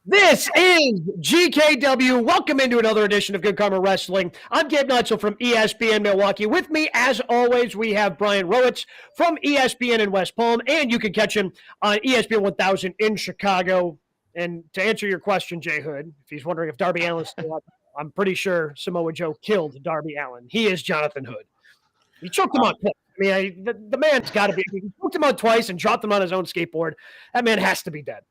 This is GKW. Welcome into another edition of Good Karma Wrestling. I'm Gabe Nutzel from ESPN Milwaukee. With me, as always, we have Brian Rowitz from ESPN in West Palm, and you can catch him on ESPN 1000 in Chicago. And to answer your question, Jay Hood, if he's wondering if Darby Allin's still up, I'm pretty sure Samoa Joe killed Darby Allin. He is Jonathan Hood. He choked him out twice. I mean, the man's got to be. He choked him out twice and dropped him on his own skateboard. That man has to be dead.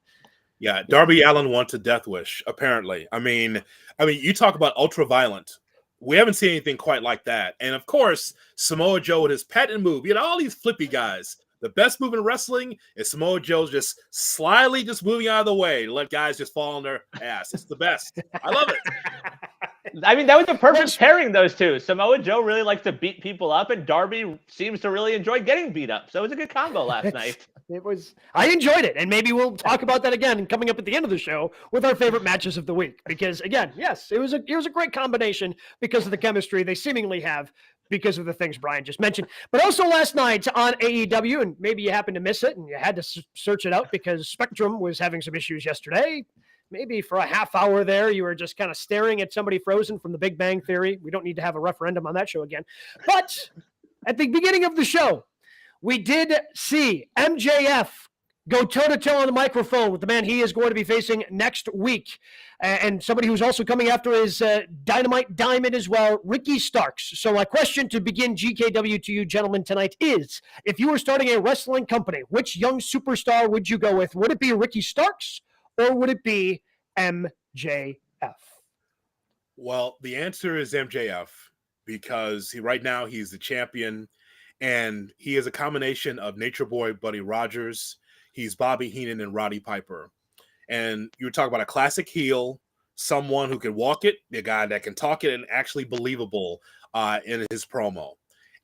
Yeah, Darby Allin wants a death wish, apparently. I mean, you talk about ultra-violent. We haven't seen anything quite like that. And, of course, Samoa Joe with his patent move. You know, all these flippy guys. The best move in wrestling is Samoa Joe just slyly just moving out of the way to let guys just fall on their ass. It's the best. I love it. I mean, that was the perfect pairing, those two. Samoa Joe really likes to beat people up, and Darby seems to really enjoy getting beat up. So it was a good combo last night. I enjoyed it, and maybe we'll talk about that again coming up at the end of the show with our favorite matches of the week. Because again, yes, it was a great combination because of the chemistry they seemingly have because of the things Brian just mentioned. But also last night on AEW, and maybe you happened to miss it and you had to search it out because Spectrum was having some issues yesterday. Maybe for a half hour there, you were just kind of staring at somebody frozen from The Big Bang Theory. We don't need to have a referendum on that show again. But at the beginning of the show, we did see MJF go toe-to-toe on the microphone with the man he is going to be facing next week. And somebody who's also coming after his Dynamite Diamond as well, Ricky Starks. So my question to begin GKW to you gentlemen tonight is, if you were starting a wrestling company, which young superstar would you go with? Would it be Ricky Starks or would it be MJF? Well, the answer is MJF because right now he's the champion. And he is a combination of Nature Boy Buddy Rogers. He's Bobby Heenan and Roddy Piper. And you were talking about a classic heel, someone who can walk it, the guy that can talk it, and actually believable in his promo.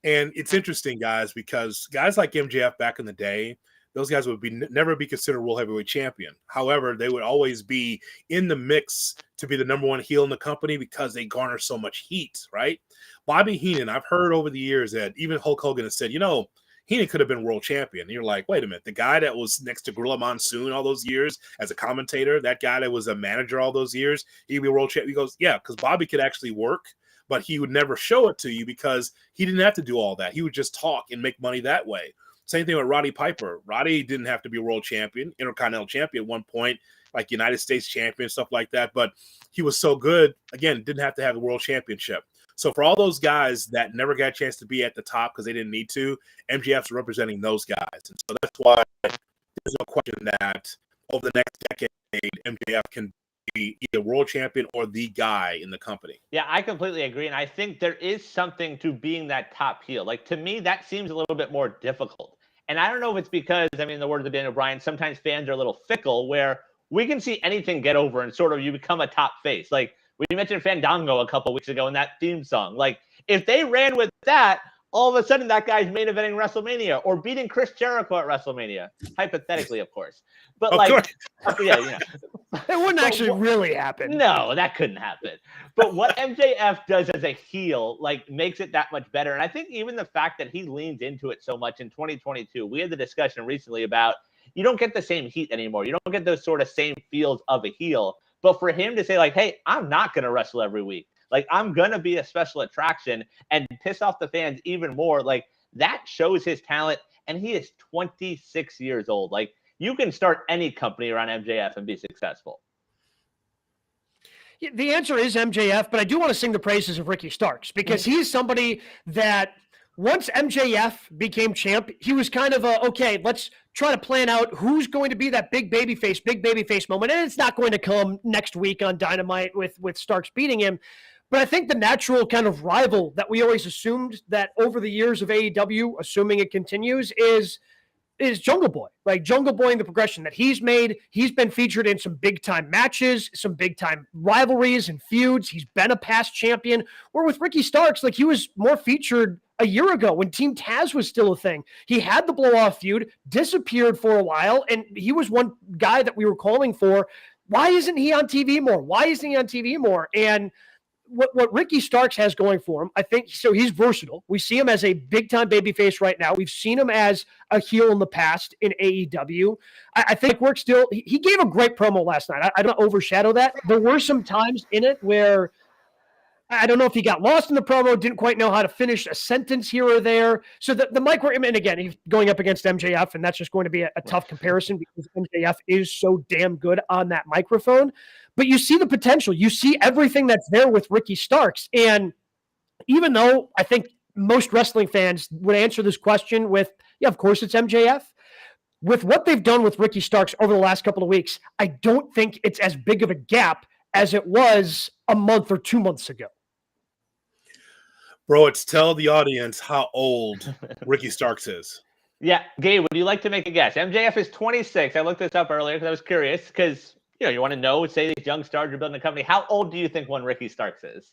And it's interesting, guys, because guys like MJF back in the day, those guys would never be considered world heavyweight champion. However, they would always be in the mix to be the number one heel in the company because they garner so much heat, right? Bobby Heenan, I've heard over the years that even Hulk Hogan has said, Heenan could have been world champion. And you're like, wait a minute, the guy that was next to Gorilla Monsoon all those years as a commentator, that guy that was a manager all those years, he'd be world champion. He goes, yeah, because Bobby could actually work, but he would never show it to you because he didn't have to do all that. He would just talk and make money that way. Same thing with Roddy Piper. Roddy didn't have to be world champion, Intercontinental champion at one point, like United States champion, stuff like that. But he was so good, again, didn't have to have the world championship. So for all those guys that never got a chance to be at the top because they didn't need to, MJF's representing those guys. And so that's why there's no question that over the next decade, MJF can be either world champion or the guy in the company. Yeah, I completely agree. And I think there is something to being that top heel. Like, to me, that seems a little bit more difficult. And I don't know if it's because, in the words of Daniel Bryan, sometimes fans are a little fickle where we can see anything get over and sort of you become a top face. Like, we mentioned Fandango a couple weeks ago in that theme song. Like, if they ran with that, all of a sudden that guy's main eventing WrestleMania or beating Chris Jericho at WrestleMania. Hypothetically, of course. But it wouldn't actually really happen. No, that couldn't happen. But what MJF does as a heel, makes it that much better. And I think even the fact that he leans into it so much in 2022, we had the discussion recently about you don't get the same heat anymore. You don't get those sort of same feels of a heel. But for him to say, hey, I'm not going to wrestle every week. I'm going to be a special attraction and piss off the fans even more. That shows his talent. And he is 26 years old. You can start any company around MJF and be successful. The answer is MJF, but I do want to sing the praises of Ricky Starks because he's somebody that once MJF became champ, he was kind of okay, let's try to plan out who's going to be that big babyface moment. And it's not going to come next week on Dynamite with Starks beating him. But I think the natural kind of rival that we always assumed that over the years of AEW, assuming it continues, is Jungle Boy. Jungle Boy and the progression that he's made. He's been featured in some big-time matches, some big-time rivalries and feuds. He's been a past champion. Where with Ricky Starks, he was more featured a year ago when Team Taz was still a thing. He had the blow-off feud, disappeared for a while, and he was one guy that we were calling for. Why isn't he on TV more? And what Ricky Starks has going for him, I think, so he's versatile. We see him as a big-time babyface right now. We've seen him as a heel in the past in AEW. I think work still. He gave a great promo last night. I don't overshadow that. There were some times in it where I don't know if he got lost in the promo, didn't quite know how to finish a sentence here or there. So the micro, and again, he's going up against MJF, and that's just going to be a tough comparison because MJF is so damn good on that microphone. But you see the potential. You see everything that's there with Ricky Starks. And even though I think most wrestling fans would answer this question with, yeah, of course it's MJF. With what they've done with Ricky Starks over the last couple of weeks, I don't think it's as big of a gap as it was a month or 2 months ago. Bro, it's tell the audience how old Ricky Starks is. Yeah, Gabe, would you like to make a guess? MJF is 26. I looked this up earlier because I was curious because, you want to know, say these young stars are building a company. How old do you think one Ricky Starks is?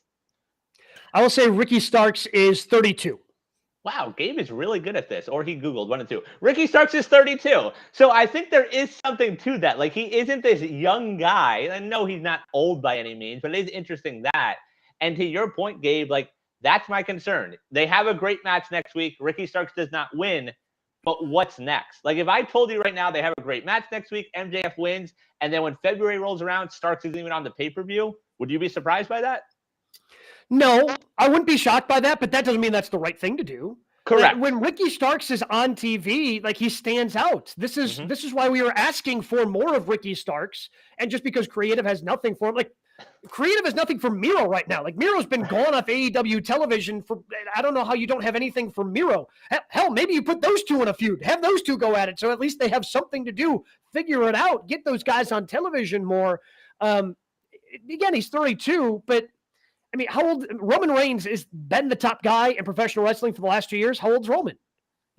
I will say Ricky Starks is 32. Wow, Gabe is really good at this. Or he Googled 1 and 2. Ricky Starks is 32. So I think there is something to that. Like, he isn't this young guy. And no, he's not old by any means, but it is interesting that. And to your point, Gabe, like, that's my concern. They have a great match next week. Ricky Starks does not win, but what's next? Like, if I told you right now they have a great match next week, MJF wins, and then when February rolls around, Starks isn't even on the pay-per-view, would you be surprised by that? No, I wouldn't be shocked by that, but that doesn't mean that's the right thing to do. Correct. When Ricky Starks is on TV, like, he stands out. This is why we were asking for more of Ricky Starks, and just because creative has nothing for him, like, creative has nothing for Miro right now. Like, Miro's been gone off AEW television for, I don't know how you don't have anything for Miro. Hell, maybe you put those two in a feud. Have those two go at it, so at least they have something to do. Figure it out. Get those guys on television more. Again, he's 32, but I mean, how old? Roman Reigns has been the top guy in professional wrestling for the last 2 years. How old's Roman?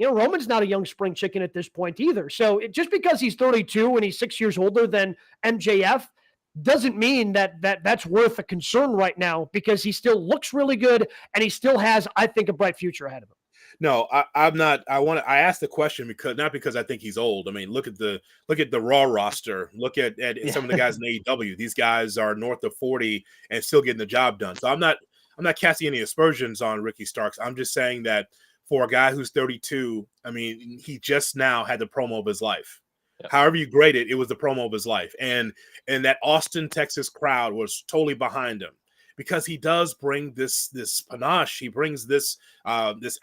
Roman's not a young spring chicken at this point either. So just because he's 32 and he's 6 years older than MJF doesn't mean that's worth a concern right now, because he still looks really good and he still has, I think, a bright future ahead of him. No, I'm not. I asked the question not because I think he's old. I mean, look at the Raw roster. Look at some of the guys in AEW. These guys are north of 40 and still getting the job done. So I'm not casting any aspersions on Ricky Starks. I'm just saying that for a guy who's 32, I mean, he just now had the promo of his life. Yep. However you grade it, it was the promo of his life. And that Austin, Texas crowd was totally behind him, because he does bring this panache. He brings this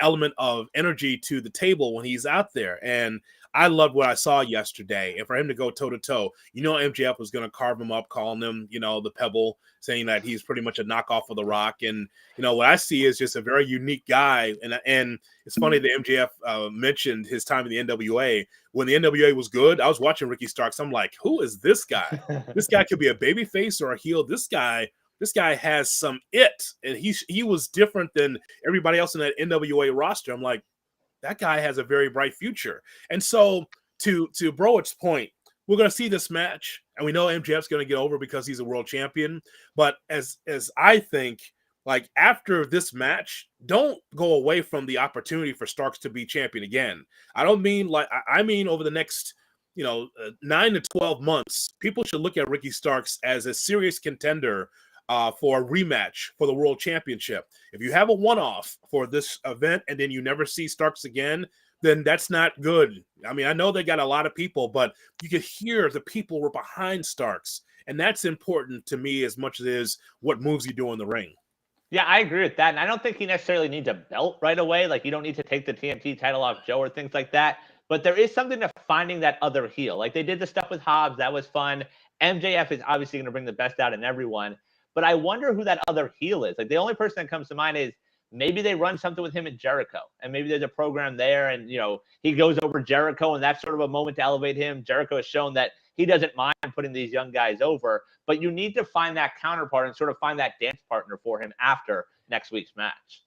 element of energy to the table when he's out there. And I loved what I saw yesterday. And for him to go toe-to-toe, MJF was going to carve him up, calling him, the Pebble, saying that he's pretty much a knockoff of The Rock. And, what I see is just a very unique guy. And it's funny that MJF mentioned his time in the NWA. When the NWA was good, I was watching Ricky Starks. I'm like, who is this guy? This guy could be a babyface or a heel. This guy has some it, and he was different than everybody else in that NWA roster. I'm like, that guy has a very bright future. And so to Browick's point, we're going to see this match, and we know MJF's going to get over because he's a world champion. But as I think, like, after this match, don't go away from the opportunity for Starks to be champion again. I mean over the next 9 to 12 months, people should look at Ricky Starks as a serious contender for a rematch for the world championship. If you have a one-off for this event and then you never see Starks again, then that's not good. I mean, I know they got a lot of people, but you could hear the people were behind Starks, and that's important to me as much as it is what moves you do in the ring. Yeah, I agree with that. And I don't think he necessarily needs a belt right away. Like, you don't need to take the TNT title off Joe or things like that. But there is something to finding that other heel. Like, they did the stuff with Hobbs. That was fun. MJF is obviously going to bring the best out in everyone. But I wonder who that other heel is. Like, the only person that comes to mind is maybe they run something with him and Jericho. And maybe there's a program there and, he goes over Jericho and that's sort of a moment to elevate him. Jericho has shown that he doesn't mind putting these young guys over. But you need to find that counterpart and sort of find that dance partner for him after next week's match.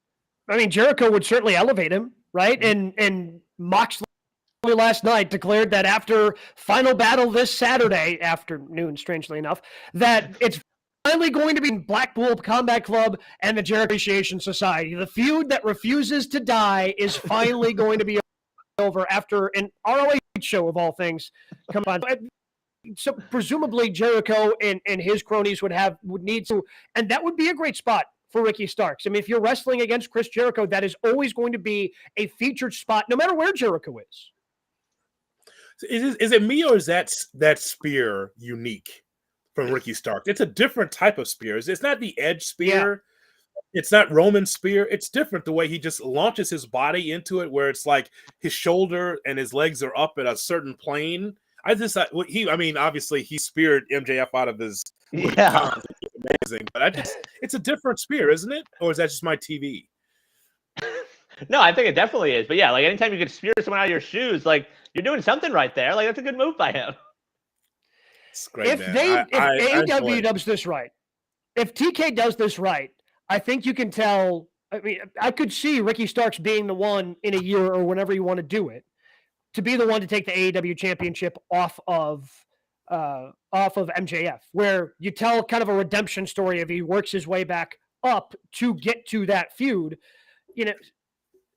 I mean, Jericho would certainly elevate him, right? And Moxley last night declared that after Final Battle this Saturday afternoon, strangely enough, that it's finally going to be Blackpool Combat Club and the Jericho Appreciation Society. The feud that refuses to die is finally going to be over after an ROH show of all things. Come on. So presumably Jericho and his cronies would need to, and that would be a great spot for Ricky Starks. I mean, if you're wrestling against Chris Jericho, that is always going to be a featured spot, no matter where Jericho is. Is it me, or is that spear unique from Ricky Starks? It's a different type of spear. It's not the Edge spear. Yeah. It's not Roman's spear. It's different the way he just launches his body into it, where it's like his shoulder and his legs are up at a certain plane. I mean, obviously he speared MJF out of his amazing, but it's a different spear, isn't it? Or is that just my TV? No, I think it definitely is. But yeah, like anytime you can spear someone out of your shoes, like you're doing something right there. Like that's a good move by him. It's great, if AEW does this right, if TK does this right, I think you can tell. I mean, I could see Ricky Starks being the one in a year or whenever you want to do it, to be the one to take the AEW championship off of MJF, where you tell kind of a redemption story of he works his way back up to get to that feud. You know,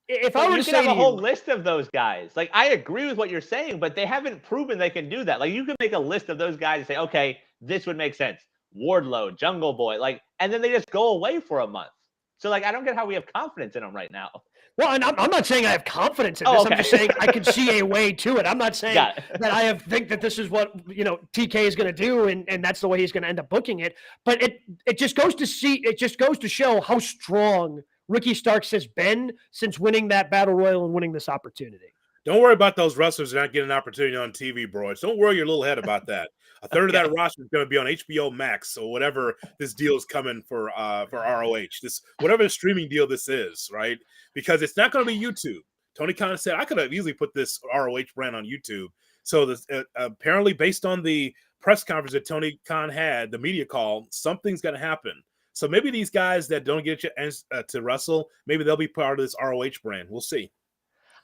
if I were to say have a whole list of those guys, like I agree with what you're saying, but they haven't proven they can do that. Like you can make a list of those guys and say, okay, this would make sense. Wardlow, Jungle Boy, like, and then they just go away for a month. So like, I don't get how we have confidence in them right now. Well, and I'm not saying I have confidence in this. Okay. I'm just saying I can see a way to it. I'm not saying that I think that this is what, you know, TK is going to do and that's the way he's going to end up booking it. But it just goes to show how strong Ricky Starks has been since winning that Battle Royal and winning this opportunity. Don't worry about those wrestlers not getting an opportunity on TV, bro. Don't worry your little head about that. A third of that roster is going to be on HBO Max or whatever this deal is coming for ROH. This whatever the streaming deal this is, right? Because it's not going to be YouTube. Tony Khan said I could have easily put this ROH brand on YouTube. So this, apparently, based on the press conference that Tony Khan had, the media call, something's going to happen. So maybe these guys that don't get to wrestle, maybe they'll be part of this ROH brand. We'll see.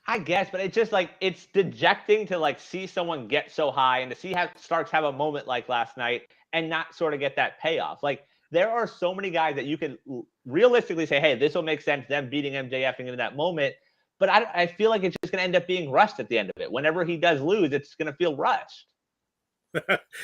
I guess, but it's just like it's dejecting to like see someone get so high and to see how Starks have a moment like last night and not sort of get that payoff. Like there are so many guys that you can realistically say, hey, this will make sense, them beating MJF in that moment. But I feel like it's just going to end up being rushed at the end of it. Whenever he does lose, it's going to feel rushed.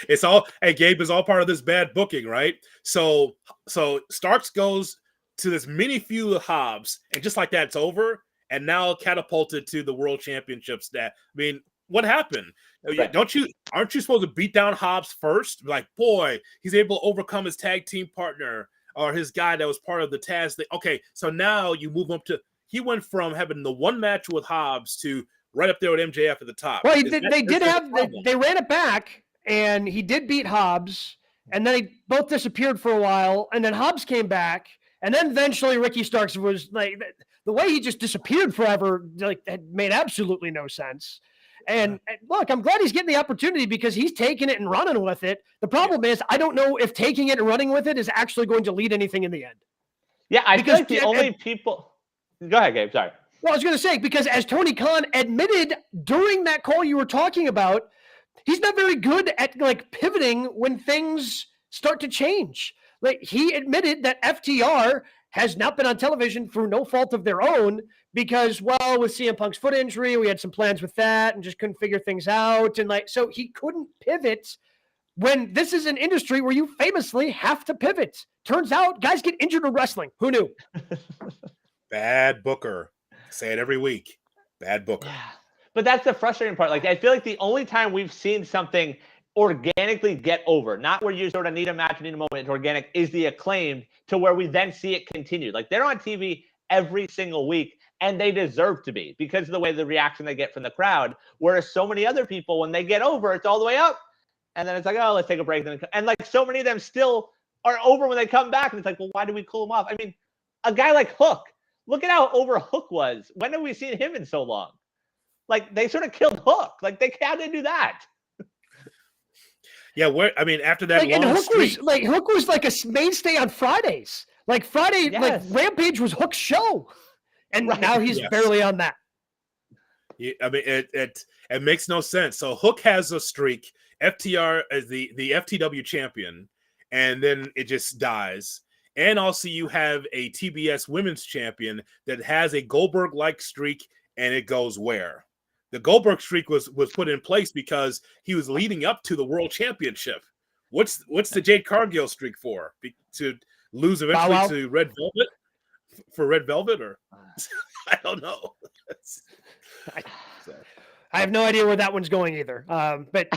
It's all, hey, Gabe, is all part of this bad booking, right? So Starks goes to this mini feud with Hobbs, and just like that, it's over. And now catapulted to the World Championships. That I mean, what happened? Right. Aren't you supposed to beat down Hobbs first? Like, boy, he's able to overcome his tag team partner or his guy that was part of the Taz thing. Okay, so now you move up to. He went from having the one match with Hobbs to right up there with MJF at the top. Well, they ran it back, and he did beat Hobbs, and then they both disappeared for a while, and then Hobbs came back, and then eventually Ricky Starks was like. The way he just disappeared forever, like, that made absolutely no sense. And look, I'm glad he's getting the opportunity because he's taking it and running with it. The problem is, I don't know if taking it and running with it is actually going to lead anything in the end. Yeah, I feel like the only people. Go ahead, Gabe. Sorry. Well, I was going to say, because as Tony Khan admitted during that call you were talking about, he's not very good at like pivoting when things start to change. Like he admitted that FTR has not been on television through no fault of their own because, well, with CM Punk's foot injury, we had some plans with that and just couldn't figure things out. And like, so he couldn't pivot when this is an industry where you famously have to pivot. Turns out guys get injured in wrestling. Who knew? Bad booker. Say it every week. Bad booker. Yeah. But that's the frustrating part. Like, I feel like the only time we've seen something organically get over, not where you sort of need a match, need a moment, it's organic, is the Acclaimed, to where we then see it continue. Like they're on TV every single week and they deserve to be because of the way the reaction they get from the crowd. Whereas so many other people, when they get over, it's all the way up and then it's like, oh, let's take a break. And like so many of them still are over when they come back. And it's like, well, why do we cool them off? I mean, a guy like Hook, look at how over Hook was. When have we seen him in so long? Like they sort of killed Hook. Like how did they do that? Yeah, after that long streak, Hook was like a mainstay on Fridays. Like Friday, like Rampage was Hook's show, and now he's barely on that. Yeah, I mean, it makes no sense. So Hook has a streak. FTR is the FTW champion, and then it just dies. And also, you have a TBS Women's Champion that has a Goldberg-like streak, and it goes where? The Goldberg streak was put in place because he was leading up to the World Championship. What's the Jade Cargill streak for? To lose Bow eventually Wow? to Red Velvet for Red Velvet, or I don't know. I have no idea where that one's going either. But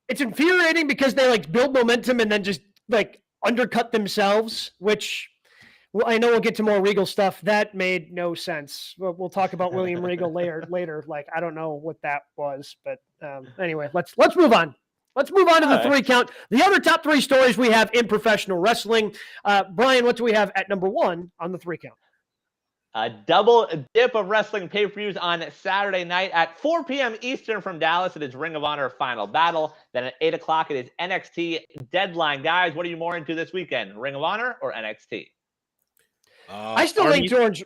it's infuriating because they like build momentum and then just like undercut themselves, which I know we'll get to more Regal stuff. That made no sense. We'll talk about William Regal later. Like, I don't know what that was, but anyway, let's move on. Let's move on to the 3 count. The other top 3 stories we have in professional wrestling. Brian, what do we have at number 1 on the 3 count? A double dip of wrestling pay-per-views on Saturday night at 4 p.m. Eastern from Dallas. It is Ring of Honor Final Battle. Then at 8 o'clock, it is NXT Deadline. Guys, what are you more into this weekend? Ring of Honor or NXT? I still lean towards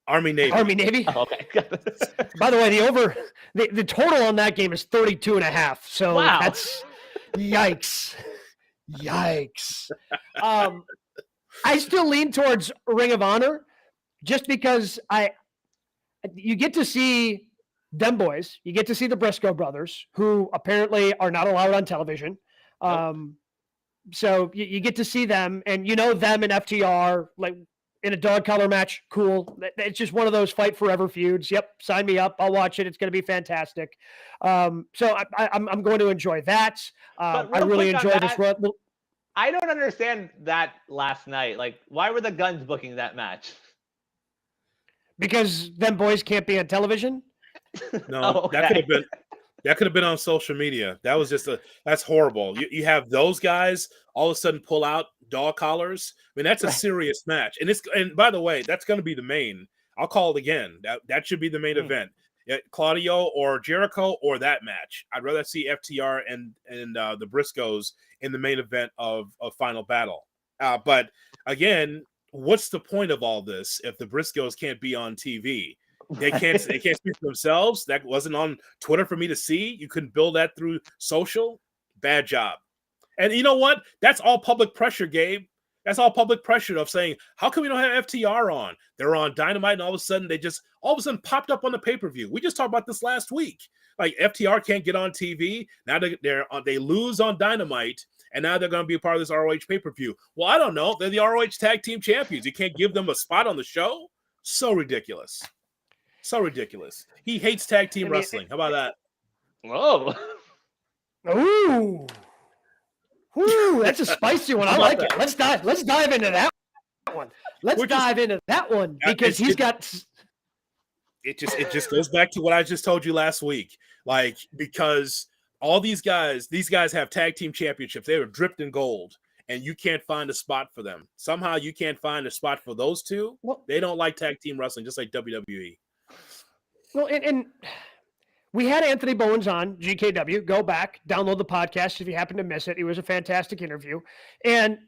Army Navy. Army Navy. Oh, okay. By the way, the total on that game is 32.5. So wow. That's yikes. I still lean towards Ring of Honor just because you get to see them boys. You get to see the Briscoe brothers, who apparently are not allowed on television. So you get to see them, and them and FTR, like, in a dog collar match. Cool. It's just one of those fight forever feuds. Yep. Sign me up. I'll watch it. It's going to be fantastic. So I'm going to enjoy that. I really enjoy this run. I don't understand that last night. Like, why were the Guns booking that match? Because them boys can't be on television. No, that could have been on social media. That was that's horrible. You have those guys all of a sudden pull out dog collars. I mean, that's a serious match. And by the way, that's going to be the main. I'll call it again. That should be the main event. Claudio or Jericho or that match. I'd rather see FTR and the Briscoes in the main event of Final Battle. But again, what's the point of all this if the Briscoes can't be on TV? They can't speak for themselves. That wasn't on Twitter for me to see. You couldn't build that through social. Bad job. And you know what? That's all public pressure, Gabe. That's all public pressure of saying, how come we don't have FTR on? They're on Dynamite, and all of a sudden popped up on the pay-per-view. We just talked about this last week. Like, FTR can't get on TV. Now they lose on Dynamite, and now they're going to be a part of this ROH pay-per-view. Well, I don't know. They're the ROH Tag Team Champions. You can't give them a spot on the show? So ridiculous. So ridiculous. He hates tag team wrestling. How about that? Whoa. Ooh, that's a spicy one. I like it. Let's dive into that one. Into that one because he's got. It just goes back to what I just told you last week. Like, because all these guys have tag team championships. They were dripped in gold, and you can't find a spot for them. Somehow you can't find a spot for those two. Well, they don't like tag team wrestling, just like WWE. Well, and we had Anthony Bowens on GKW. Go back, download the podcast if you happen to miss it. It was a fantastic interview. And,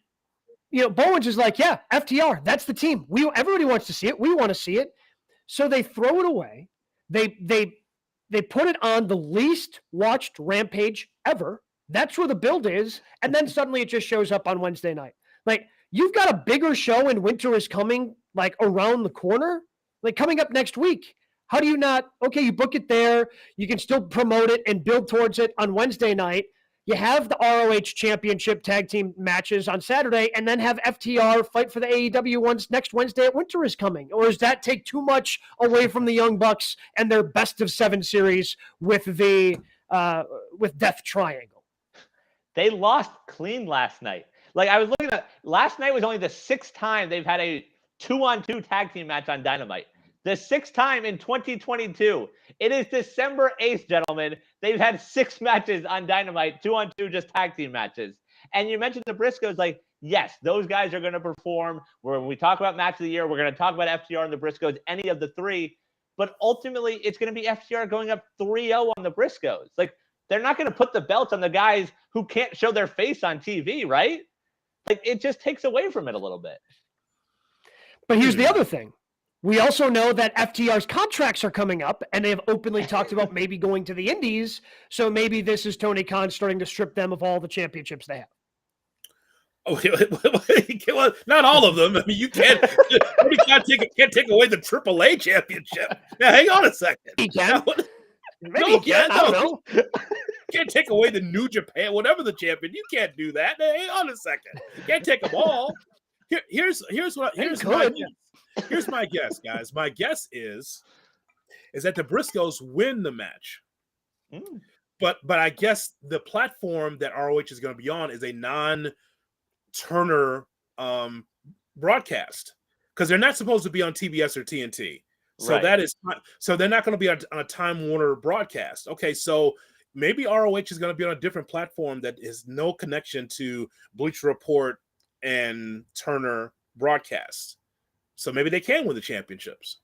Bowens is like, yeah, FTR, that's the team. Everybody wants to see it. We want to see it. So they throw it away. They put it on the least watched Rampage ever. That's where the build is. And then suddenly it just shows up on Wednesday night. Like, you've got a bigger show and Winter is coming, like, around the corner, like, coming up next week. How do you not, you book it there. You can still promote it and build towards it on Wednesday night. You have the ROH Championship tag team matches on Saturday and then have FTR fight for the AEW ones next Wednesday at Winter is Coming. Or does that take too much away from the Young Bucks and their best of 7 series with with Death Triangle? They lost clean last night. Like, I was looking at, last night was only the 6th time they've had a 2-on-2 tag team match on Dynamite. The 6th time in 2022. It is December 8th, gentlemen. They've had 6 matches on Dynamite, 2-on-2 just tag team matches. And you mentioned the Briscoes, like, yes, those guys are going to perform. When we talk about match of the year, we're going to talk about FTR and the Briscoes, any of the 3. But ultimately, it's going to be FTR going up 3-0 on the Briscoes. Like, they're not going to put the belt on the guys who can't show their face on TV, right? Like, it just takes away from it a little bit. But here's the other thing. We also know that FTR's contracts are coming up, and they have openly talked about maybe going to the Indies. So maybe this is Tony Khan starting to strip them of all the championships they have. Oh, well, not all of them. I mean, you can't take away the AAA championship. Now, hang on a second. He can. Maybe he can. I don't know. You can't take away the New Japan, whatever the champion. You can't do that. Now, hang on a second. You can't take them all. Here's my could. guess. Here's my guess, guys. My guess is that the Briscoes win the match. Mm. But I guess the platform that ROH is going to be on is a non-Turner broadcast, because they're not supposed to be on TBS or TNT. So Right. so they're not going to be on a Time Warner broadcast. Okay, so maybe ROH is going to be on a different platform that has no connection to Bleacher Report and Turner broadcasts. So maybe they can win the championships.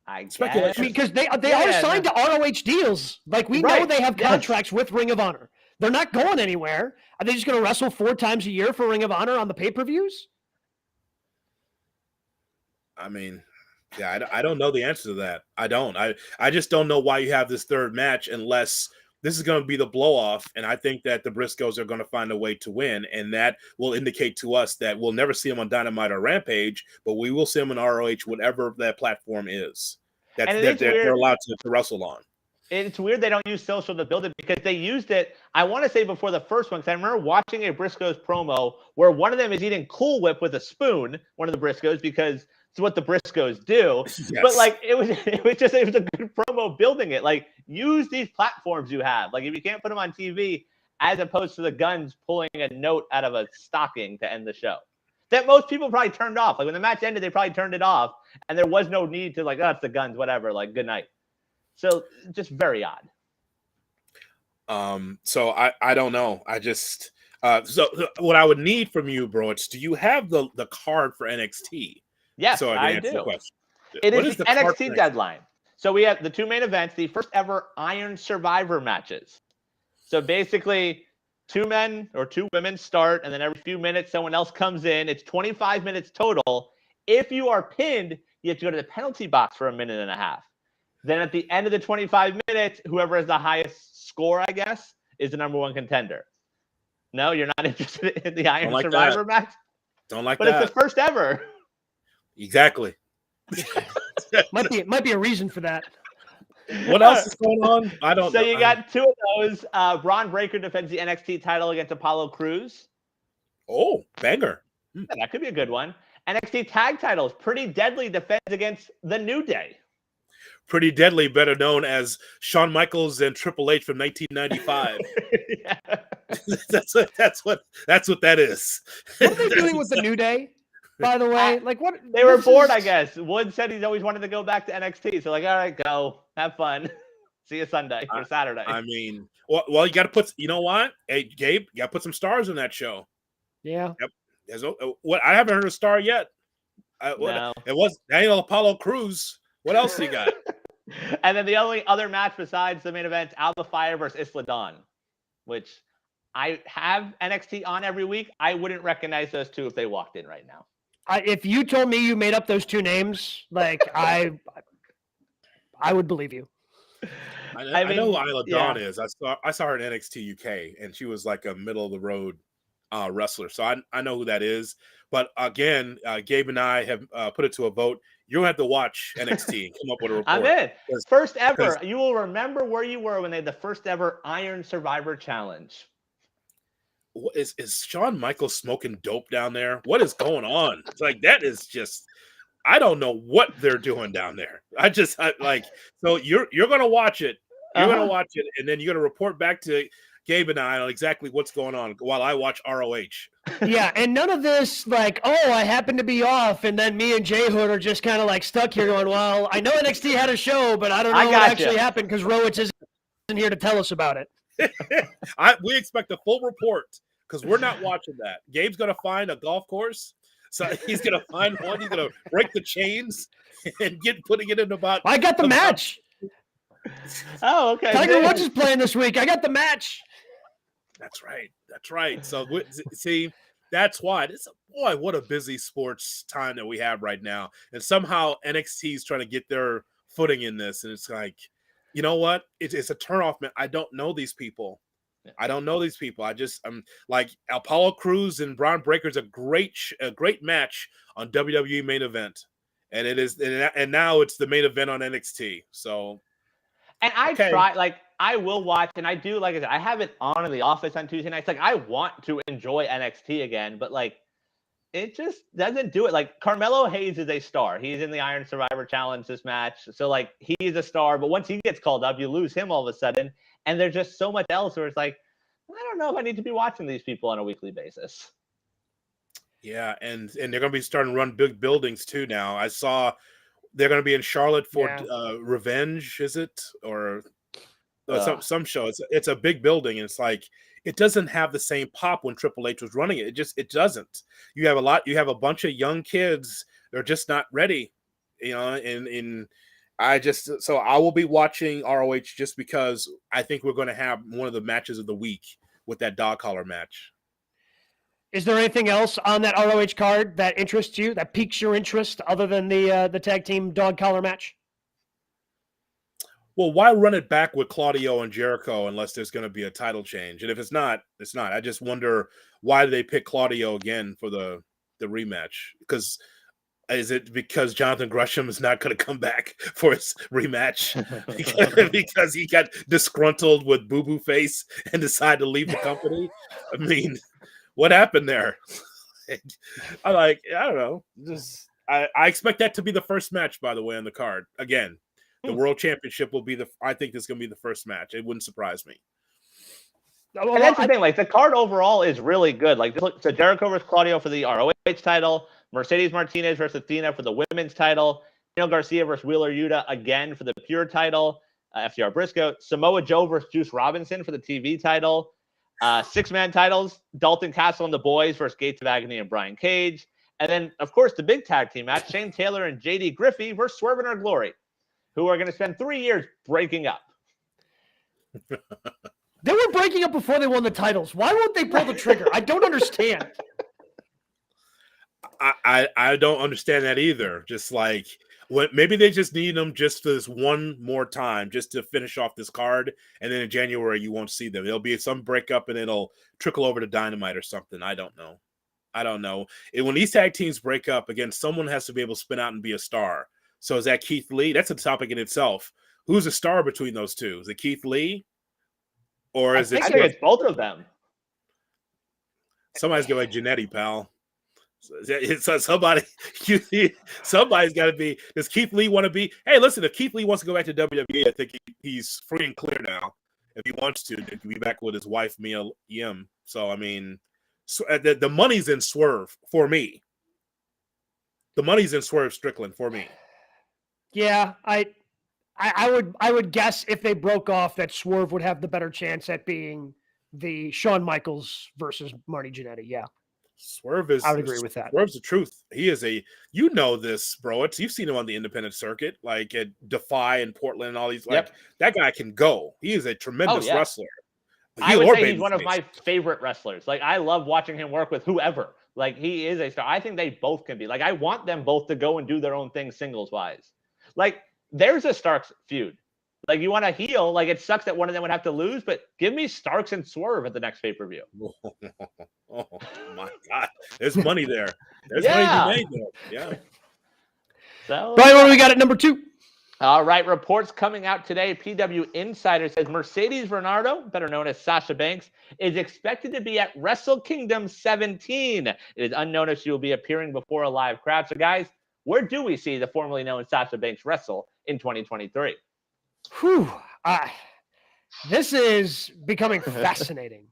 I guess. Speculation. I mean, because they Yeah, are yeah, signed to ROH deals. Like, we know Right, they have yes. contracts with Ring of Honor. They're not going anywhere. Are they just going to wrestle 4 times a year for Ring of Honor on the pay-per-views? I mean, yeah, I don't know the answer to that. I don't. I just don't know why you have this third match unless this is going to be the blow-off, and I think that the Briscoes are going to find a way to win, and that will indicate to us that we'll never see them on Dynamite or Rampage, but we will see them on ROH, whatever that platform is that they're allowed to wrestle on. It's weird they don't use social to build it, because they used it, I want to say, before the first one, because I remember watching a Briscoes promo where one of them is eating Cool Whip with a spoon, one of the Briscoes, because it's what the Briscoes do. Yes. But like it was a good promo building it. Like, use these platforms you have. Like, if you can't put them on TV, as opposed to the Guns pulling a note out of a stocking to end the show, that most people probably turned off. Like, when the match ended, they probably turned it off, and there was no need to, like, oh, it's the Guns, whatever, like, good night. So just very odd. So I don't know. I just so what I would need from you, bro, it's, do you have the card for NXT? Yes, So I answer the do. question. It What is the card for NXT deadline. So we have the 2 main events, the first ever Iron Survivor matches. So basically, 2 men or 2 women start, and then every few minutes someone else comes in. It's 25 minutes total. If you are pinned, you have to go to the penalty box for 1.5 minutes. Then at the end of the 25 minutes, whoever has the highest score, I guess, is the number 1 contender. No, you're not interested in the Iron Survivor match? Don't like but that. It's the first ever. Exactly. might be a reason for that. What else is going on? I don't know. So you got 2 of those. Braun Breaker defends the NXT title against Apollo Crews. Oh, banger. Yeah, that could be a good one. NXT tag titles. Pretty Deadly defends against The New Day. Pretty Deadly, better known as Shawn Michaels and Triple H from 1995. That's what that is. What are they doing with the New Day, by the way? Like, what? They were bored, I guess. Wood said he's always wanted to go back to NXT. So, like, all right, go. Have fun. See you Sunday or Saturday. I mean, well, you got to put, you know what? Hey, Gabe, you got to put some stars in that show. Yeah. Yep. What? I haven't heard a star yet. No. It was Daniel Apollo Crews. What else do you got? And then the only other match besides the main event, Alba Fire versus Isla Dawn, which I have NXT on every week. I wouldn't recognize those 2 if they walked in right now. If you told me you made up those 2 names, like, I would believe you. I know who Isla Dawn is. I saw her in NXT UK, and she was like a middle of the road wrestler. So I know who that is. But again, Gabe and I have put it to a vote. You'll have to watch NXT and come up with a report. I'm in. First ever. You will remember where you were when they had the first ever Iron Survivor Challenge. What is Shawn Michaels smoking dope down there? What is going on? It's like, that is just, I don't know what they're doing down there. So you're gonna watch it. You're gonna watch it, and then you're gonna report back to Gabe and I on exactly what's going on while I watch ROH. Yeah, and none of this, like, oh, I happen to be off, and then me and Jay Hood are just kind of like stuck here going, well, I know NXT had a show, but I don't know what actually happened because Rowitz isn't here to tell us about it. We expect a full report because we're not watching that. Gabe's gonna find a golf course, so he's gonna find one. He's gonna break the chains and putting it in about. I got the match. Oh, okay. Tiger Woods is playing this week. I got the match. That's right. So see, that's why. Boy, what a busy sports time that we have right now. And somehow NXT is trying to get their footing in this. And it's like, you know what? It's a turnoff, man. I don't know these people. I'm like, Apollo Crews and Braun Breaker is a great match on WWE main event. And now it's the main event on NXT. So. And I tried, like, I will watch, and I do, like I said, I have it on in the office on Tuesday nights. Like, I want to enjoy NXT again, but like, it just doesn't do it. Like, Carmelo Hayes is a star. He's in the Iron Survivor Challenge this match. So, like, he's a star, but once he gets called up, you lose him all of a sudden. And there's just so much else where it's like, I don't know if I need to be watching these people on a weekly basis. Yeah, and they're going to be starting to run big buildings too now. I saw they're going to be in Charlotte for Revenge, is it? Or some show. It's a big building, and it's like it doesn't have the same pop when Triple H was running it. It doesn't. You have a bunch of young kids. They're just not ready, you know. So I will be watching ROH just because I think we're going to have one of the matches of the week with that dog collar match. Is there anything else on that ROH card that interests you, that piques your interest, other than the tag team dog collar match? Well, why run it back with Claudio and Jericho unless there's going to be a title change? And if it's not, it's not. I just wonder, why do they pick Claudio again for the rematch? Is it because Jonathan Gresham is not going to come back for his rematch because he got disgruntled with Boo Boo Face and decided to leave the company? I mean, what happened there? I don't know. I expect that to be the first match, by the way, on the card. Again, the World Championship will be I think this is going to be the first match. It wouldn't surprise me. And that's the thing. Like, the card overall is really good. Like, so Jericho versus Claudio for the ROH title, Mercedes Martinez versus Athena for the women's title, Daniel Garcia versus Wheeler Yuta again for the pure title, FTR Briscoe, Samoa Joe versus Juice Robinson for the TV title, 6-man titles, Dalton Castle and the Boys versus Gates of Agony and Brian Cage, and then, of course, the big tag team match, Shane Taylor and JD Griffey versus Swerve in Our Glory, who are going to spend 3 years breaking up. They were breaking up before they won the titles. Why won't they pull the trigger? I don't understand. I don't understand that either. Just like, maybe they just need them just for this one more time, just to finish off this card, and then in January you won't see them. There'll be some breakup, and it'll trickle over to Dynamite or something. I don't know. When these tag teams break up, again, someone has to be able to spin out and be a star. So is that Keith Lee? That's a topic in itself. Who's a star between those two? Is it Keith Lee? Or is it? I think it's both of them. Somebody's got like Jannetty, pal. So somebody's got to be. Does Keith Lee want to be? Hey, listen, if Keith Lee wants to go back to WWE, I think he's free and clear now. If he wants to, he can be back with his wife, Mia Yim. So, I mean, the money's in Swerve for me. The money's in Swerve Strickland for me. Yeah, I would guess if they broke off that Swerve would have the better chance at being the Shawn Michaels versus Marty Jannetty. Yeah. Swerve is. I would agree with that. Swerve's the truth. He is this, bro. You've seen him on the independent circuit, like at Defy and Portland and all these. Like, that guy can go. He is a tremendous wrestler. I would say he's one of my favorite wrestlers. Like, I love watching him work with whoever. Like, he is a star. I think they both can be. Like, I want them both to go and do their own thing singles wise. Like, there's a Starks feud. Like, you want to heel. Like, it sucks that one of them would have to lose, but give me Starks and Swerve at the next pay-per-view. Oh my God. There's money there. There's money to be made there. Yeah. So, Brian, what do we got at number 2? All right. Reports coming out today. PW Insider says Mercedes Varnado, better known as Sasha Banks, is expected to be at Wrestle Kingdom 17. It is unknown if she will be appearing before a live crowd. So, guys, where do we see the formerly known Sasha Banks wrestle in 2023? Whew. This is becoming fascinating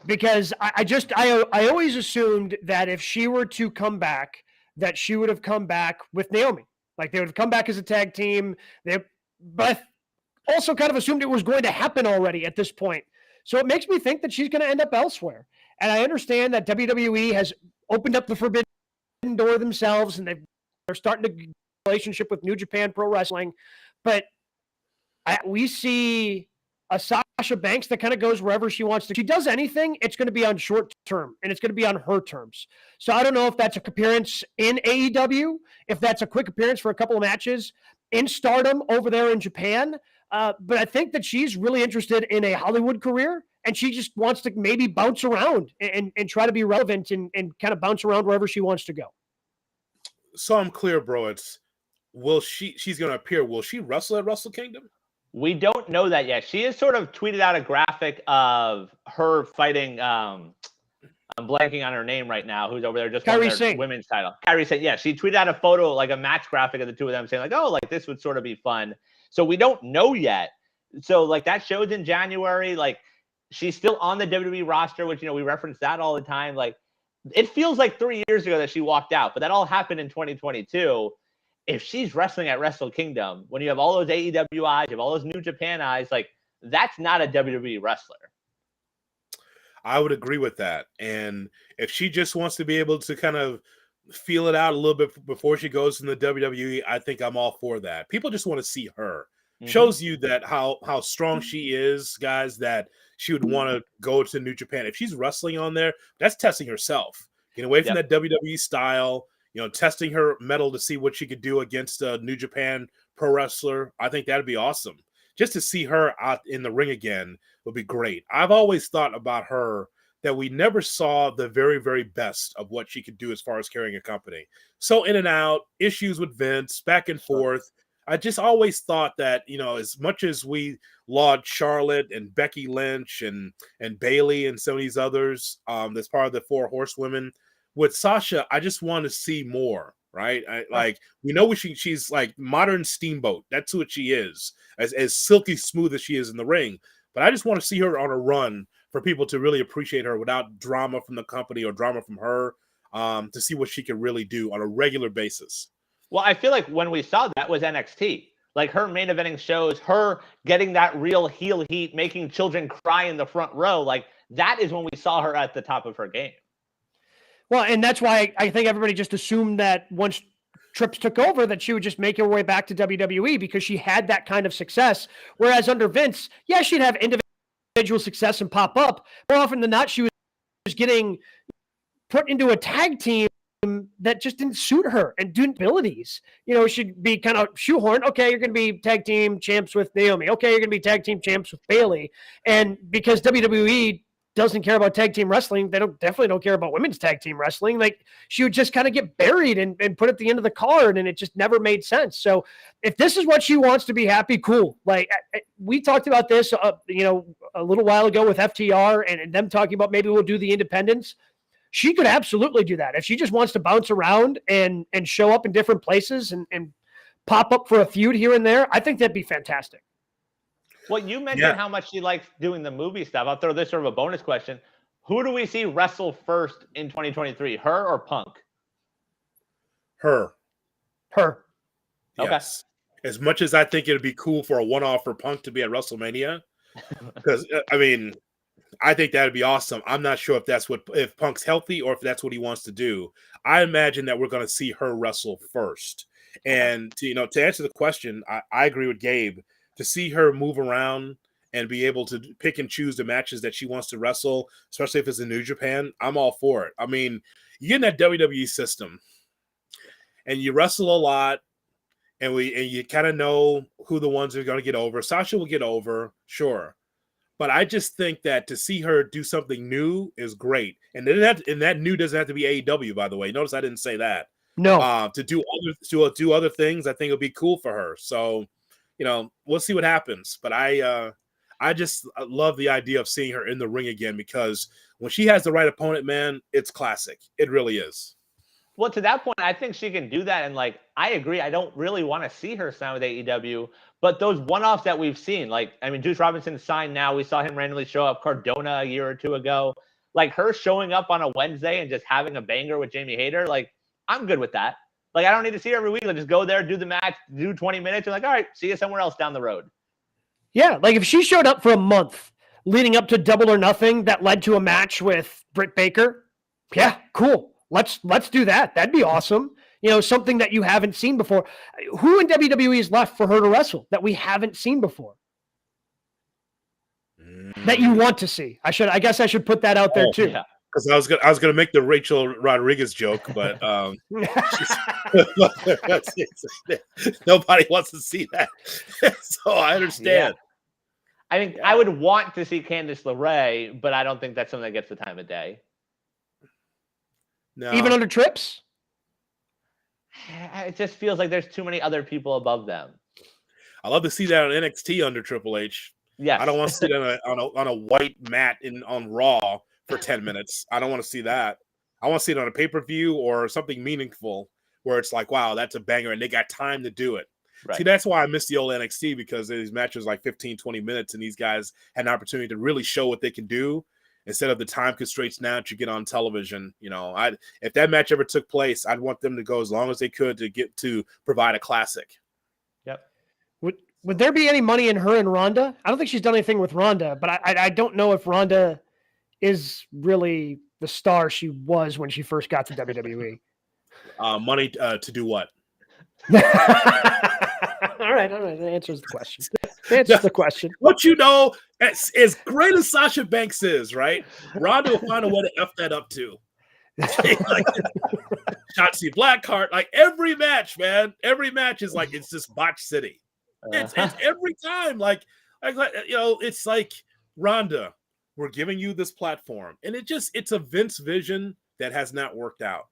because I always assumed that if she were to come back, that she would have come back with Naomi. Like, they would have come back as a tag team. But I also kind of assumed it was going to happen already at this point. So it makes me think that she's going to end up elsewhere. And I understand that WWE has opened up the forbidden door themselves, and they're starting to get a relationship with New Japan Pro Wrestling. But we see a Sasha Banks that kind of goes wherever she wants to. If she does anything, it's going to be on short term, and it's going to be on her terms. So I don't know if that's a appearance in AEW, if that's a quick appearance for a couple of matches in Stardom over there in Japan. But I think that she's really interested in a Hollywood career, and she just wants to maybe bounce around and try to be relevant and kind of bounce around wherever she wants to go. So I'm clear, bro. She's going to appear. Will she wrestle at Wrestle Kingdom? We don't know that yet. She has sort of tweeted out a graphic of her fighting. I'm blanking on her name right now. Who's over there? Just won Kairi their Singh. women's title. Kairi Singh. Yeah, she tweeted out a photo, like a match graphic of the two of them, saying like, "Oh, like this would sort of be fun." So we don't know yet. So like that shows in January. Like she's still on the WWE roster, which we reference that all the time. Like it feels like 3 years ago that she walked out, but that all happened in 2022. If she's wrestling at Wrestle Kingdom, when you have all those AEW eyes, you have all those New Japan eyes, like that's not a WWE wrestler. I would agree with that. And if she just wants to be able to kind of feel it out a little bit before she goes in the WWE, I think I'm all for that. People just want to see her. Mm-hmm. Shows you that how strong she is, guys, that she would want to go to New Japan. If she's wrestling on there, that's testing herself. Get away from that WWE style, testing her mettle to see what she could do against a New Japan pro wrestler. I think that'd be awesome. Just to see her out in the ring again would be great. I've always thought about her that we never saw the very, very best of what she could do as far as carrying a company. So in and out, issues with Vince, back and forth. I just always thought that, as much as we laud Charlotte and Becky Lynch and Bayley and some of these others, that's part of the Four Horsewomen, with Sasha, I just want to see more, right? We know she's like modern Steamboat. That's what she is, as silky smooth as she is in the ring. But I just want to see her on a run for people to really appreciate her without drama from the company or drama from her, to see what she can really do on a regular basis. Well, I feel like when we saw that was NXT. Like her main eventing shows, her getting that real heel heat, making children cry in the front row. Like that is when we saw her at the top of her game. Well, and that's why I think everybody just assumed that once Trips took over that she would just make her way back to WWE because she had that kind of success. Whereas under Vince, yeah, she'd have individual success and pop up. More often than not, she was getting put into a tag team that just didn't suit her and didn't abilities. She'd be kind of shoehorned. Okay, you're going to be tag team champs with Naomi. Okay, you're going to be tag team champs with Bayley. And because WWE doesn't care about tag team wrestling, they definitely don't care about women's tag team wrestling. Like she would just kind of get buried and put at the end of the card, and it just never made sense. So if this is what she wants to be happy, cool. Like we talked about this, a little while ago with FTR and them talking about maybe we'll do the independents. She could absolutely do that. If she just wants to bounce around and show up in different places and pop up for a feud here and there, I think that'd be fantastic. Well, you mentioned how much she likes doing the movie stuff. I'll throw this sort of a bonus question. Who do we see wrestle first in 2023, her or Punk? Her. Okay. Yes. As much as I think it'd be cool for a one-off for Punk to be at WrestleMania, because, I think that'd be awesome. I'm not sure if Punk's healthy or if that's what he wants to do. I imagine that we're going to see her wrestle first. And, to answer the question, I agree with Gabe. To see her move around and be able to pick and choose the matches that she wants to wrestle, especially if it's in New Japan, I'm all for it. I mean, you get in that WWE system and you wrestle a lot and you kind of know who the ones are going to get over. Sasha will get over, sure. But I just think that to see her do something new is great. And that new doesn't have to be AEW, by the way. Notice I didn't say that. No. To do other things, I think it'll be cool for her. So, we'll see what happens. But I just love the idea of seeing her in the ring again, because when she has the right opponent, man, it's classic. It really is. Well, to that point, I think she can do that. And I agree. I don't really want to see her sign with AEW, but those one-offs that we've seen, Juice Robinson signed now. We saw him randomly show up Cardona a year or two ago. Her showing up on a Wednesday and just having a banger with Jamie Hayter, I'm good with that. I don't need to see her every week. I'll just go there, do the match, do 20 minutes, and all right, see you somewhere else down the road. Yeah, if she showed up for a month leading up to Double or Nothing that led to a match with Britt Baker, yeah, cool. Let's do that. That'd be awesome. Something that you haven't seen before. Who in WWE is left for her to wrestle that we haven't seen before? That you want to see? I guess I should put that out there too. Yeah. Because I was gonna make the Rachel Rodriguez joke, but nobody wants to see that. So I understand. Yeah. I mean, I would want to see Candice LeRae, but I don't think that's something that gets the time of day. No. Even under Trips? It just feels like there's too many other people above them. I love to see that on NXT under Triple H. Yes. I don't want to see it on a white mat on Raw for 10 minutes. I don't want to see that. I want to see it on a pay-per-view or something meaningful where it's like, wow, that's a banger, and they got time to do it. Right. See, that's why I miss the old NXT, because these matches like 15, 20 minutes, and these guys had an opportunity to really show what they can do instead of the time constraints now that you get on television. You know, if that match ever took place, I'd want them to go as long as they could to get to provide a classic. Yep. Would there be any money in her and Ronda? I don't think she's done anything with Ronda, but I don't know if Ronda is really the star she was when she first got to WWE. Money to do what? All right. That answers the question. Answers the question. What you know, as great as Sasha Banks is, right? Ronda will find a way to F that up too. Like, Shotzi Blackheart, like every match, man. Every match is like it's just botch city. It's every time, like you know, it's like Ronda, we're giving you this platform, and it's a Vince vision that has not worked out.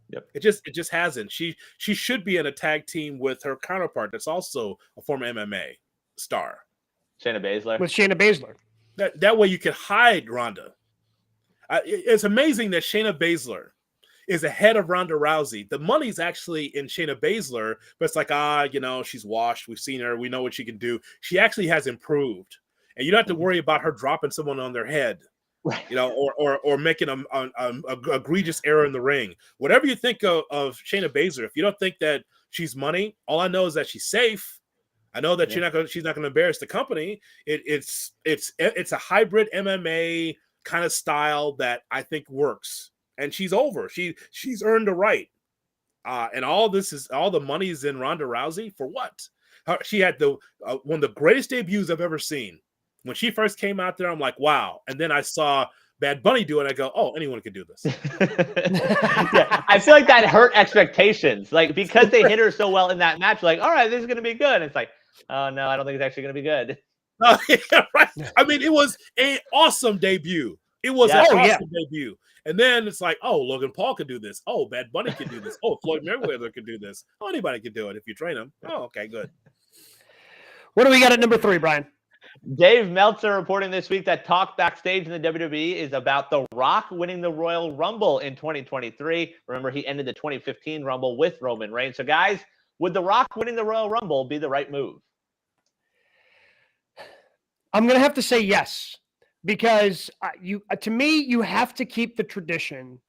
Yep. It just hasn't. She should be in a tag team with her counterpart that's also a former MMA star. Shayna Baszler. With Shayna Baszler. That way you can hide Ronda. It's amazing that Shayna Baszler is ahead of Ronda Rousey. The money's actually in Shayna Baszler, but it's like, you know, she's washed. We've seen her. We know what she can do. She actually has improved. And you don't have to worry about her dropping someone on their head. Right. You know, or making an egregious error in the ring. Whatever you think of Shayna Baszler, if you don't think that she's money, all I know is that she's safe. I know that she's not going to embarrass the company. It's a hybrid MMA kind of style that I think works, and she's over. She's earned a right. And all the money is in Ronda Rousey for what? She had one of the greatest debuts I've ever seen. When she first came out there, I'm like, wow. And then I saw Bad Bunny do it. I go, oh, anyone could do this. Yeah, I feel like that hurt expectations. Like, because they hit her so well in that match, like, all right, this is going to be good. It's like, oh, no, I don't think it's actually going to be good. Yeah, right. I mean, it was an awesome debut. It was an awesome debut. And then it's like, oh, Logan Paul could do this. Oh, Bad Bunny could do this. Oh, Floyd Mayweather could do this. Oh, anybody could do it if you train them. Oh, okay, good. What do we got at number 3, Brian? Dave Meltzer reporting this week that talk backstage in the WWE is about The Rock winning the Royal Rumble in 2023. Remember, he ended the 2015 Rumble with Roman Reigns. So, guys, would The Rock winning the Royal Rumble be the right move? I'm going to have to say yes, because to me, you have to keep the tradition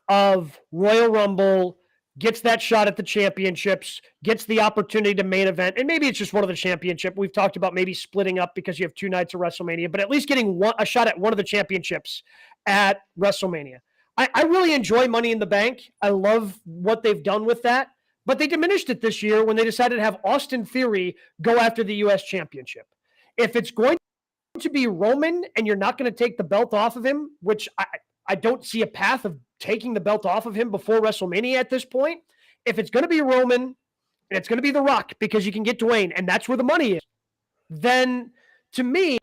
of Royal Rumble, gets that shot at the championships, gets the opportunity to main event, and maybe it's just one of the championship. We've talked about maybe splitting up because you have 2 nights of WrestleMania, but at least getting a shot at one of the championships at WrestleMania. I really enjoy Money in the Bank. I love what they've done with that, but they diminished it this year when they decided to have Austin Theory go after the U.S. Championship. If it's going to be Roman and you're not going to take the belt off of him, which I don't see a path of taking the belt off of him before WrestleMania at this point. If it's going to be Roman and it's going to be The Rock because you can get Dwayne and that's where the money is, then to me,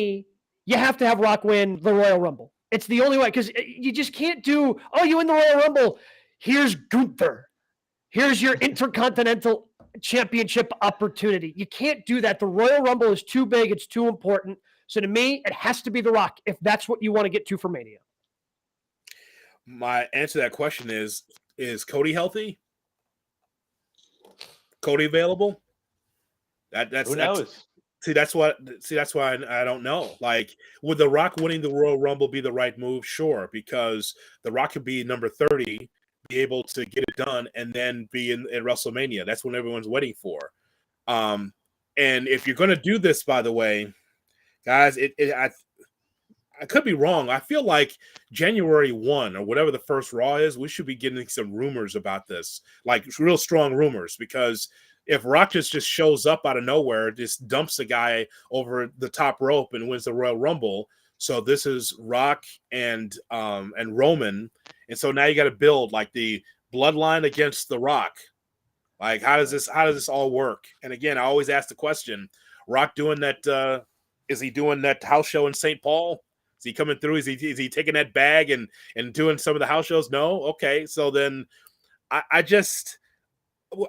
you have to have Rock win the Royal Rumble. It's the only way, because you just can't do, oh, you win the Royal Rumble. Here's Gunther. Here's your Intercontinental Championship opportunity. You can't do that. The Royal Rumble is too big. It's too important. So to me, it has to be The Rock if that's what you want to get to for Mania. My answer to that question is Cody healthy? Cody available? Who knows? That's why I don't know. Like, would The Rock winning the Royal Rumble be the right move? Sure, because The Rock could be number 30, be able to get it done, and then be in WrestleMania. That's when everyone's waiting for. And if you're going to do this, by the way, guys, I could be wrong. I feel like January 1 or whatever the first Raw is, we should be getting some rumors about this, like real strong rumors, because if Rock just shows up out of nowhere, just dumps a guy over the top rope and wins the Royal Rumble. So this is Rock and Roman. And so now you got to build like the bloodline against The Rock. Like, how does this all work? And again, I always ask the question, Rock doing that, is he doing that house show in St. Paul? Is he coming through? Is he taking that bag and doing some of the house shows? No? Okay. So then I just,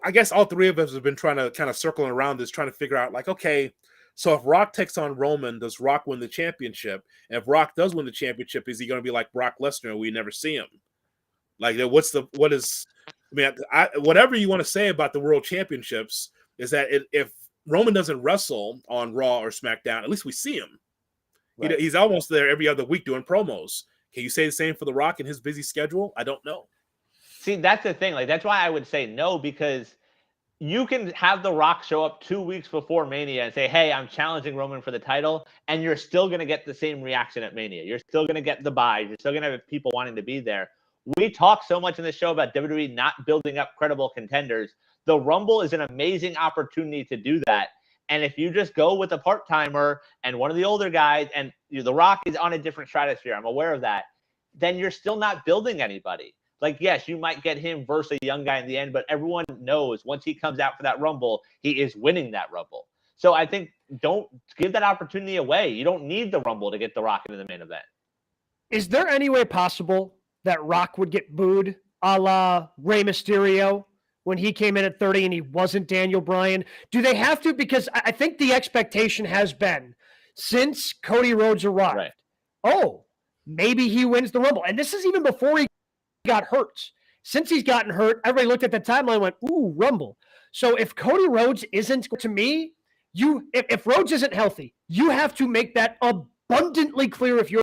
I guess all three of us have been trying to kind of circling around this, trying to figure out like, okay, so if Rock takes on Roman, does Rock win the championship? And if Rock does win the championship, is he going to be like Brock Lesnar and we never see him? Like, whatever you want to say about the world championships is that if Roman doesn't wrestle on Raw or SmackDown, at least we see him. Right. He's almost there every other week doing promos. Can you say the same for The Rock and his busy schedule? I don't know. See, that's the thing. Like, that's why I would say no, because you can have The Rock show up 2 weeks before Mania and say, hey, I'm challenging Roman for the title, and you're still going to get the same reaction at Mania. You're still going to get the buys. You're still going to have people wanting to be there. We talk so much in the show about WWE not building up credible contenders. The Rumble is an amazing opportunity to do that. And if you just go with a part-timer and one of the older guys, and The Rock is on a different stratosphere, I'm aware of that, then you're still not building anybody. Like, yes, you might get him versus a young guy in the end, but everyone knows once he comes out for that Rumble, he is winning that Rumble. So I think don't give that opportunity away. You don't need the Rumble to get The Rock into the main event. Is there any way possible that Rock would get booed a la Rey Mysterio when he came in at 30 and he wasn't Daniel Bryan? Do they have to? Because I think the expectation has been since Cody Rhodes arrived, Right. oh, maybe he wins the Rumble. And this is even before he got hurt. Since he's gotten hurt, everybody looked at the timeline and went, ooh, Rumble. So if Cody Rhodes isn't, to me, if Rhodes isn't healthy, you have to make that abundantly clear if you're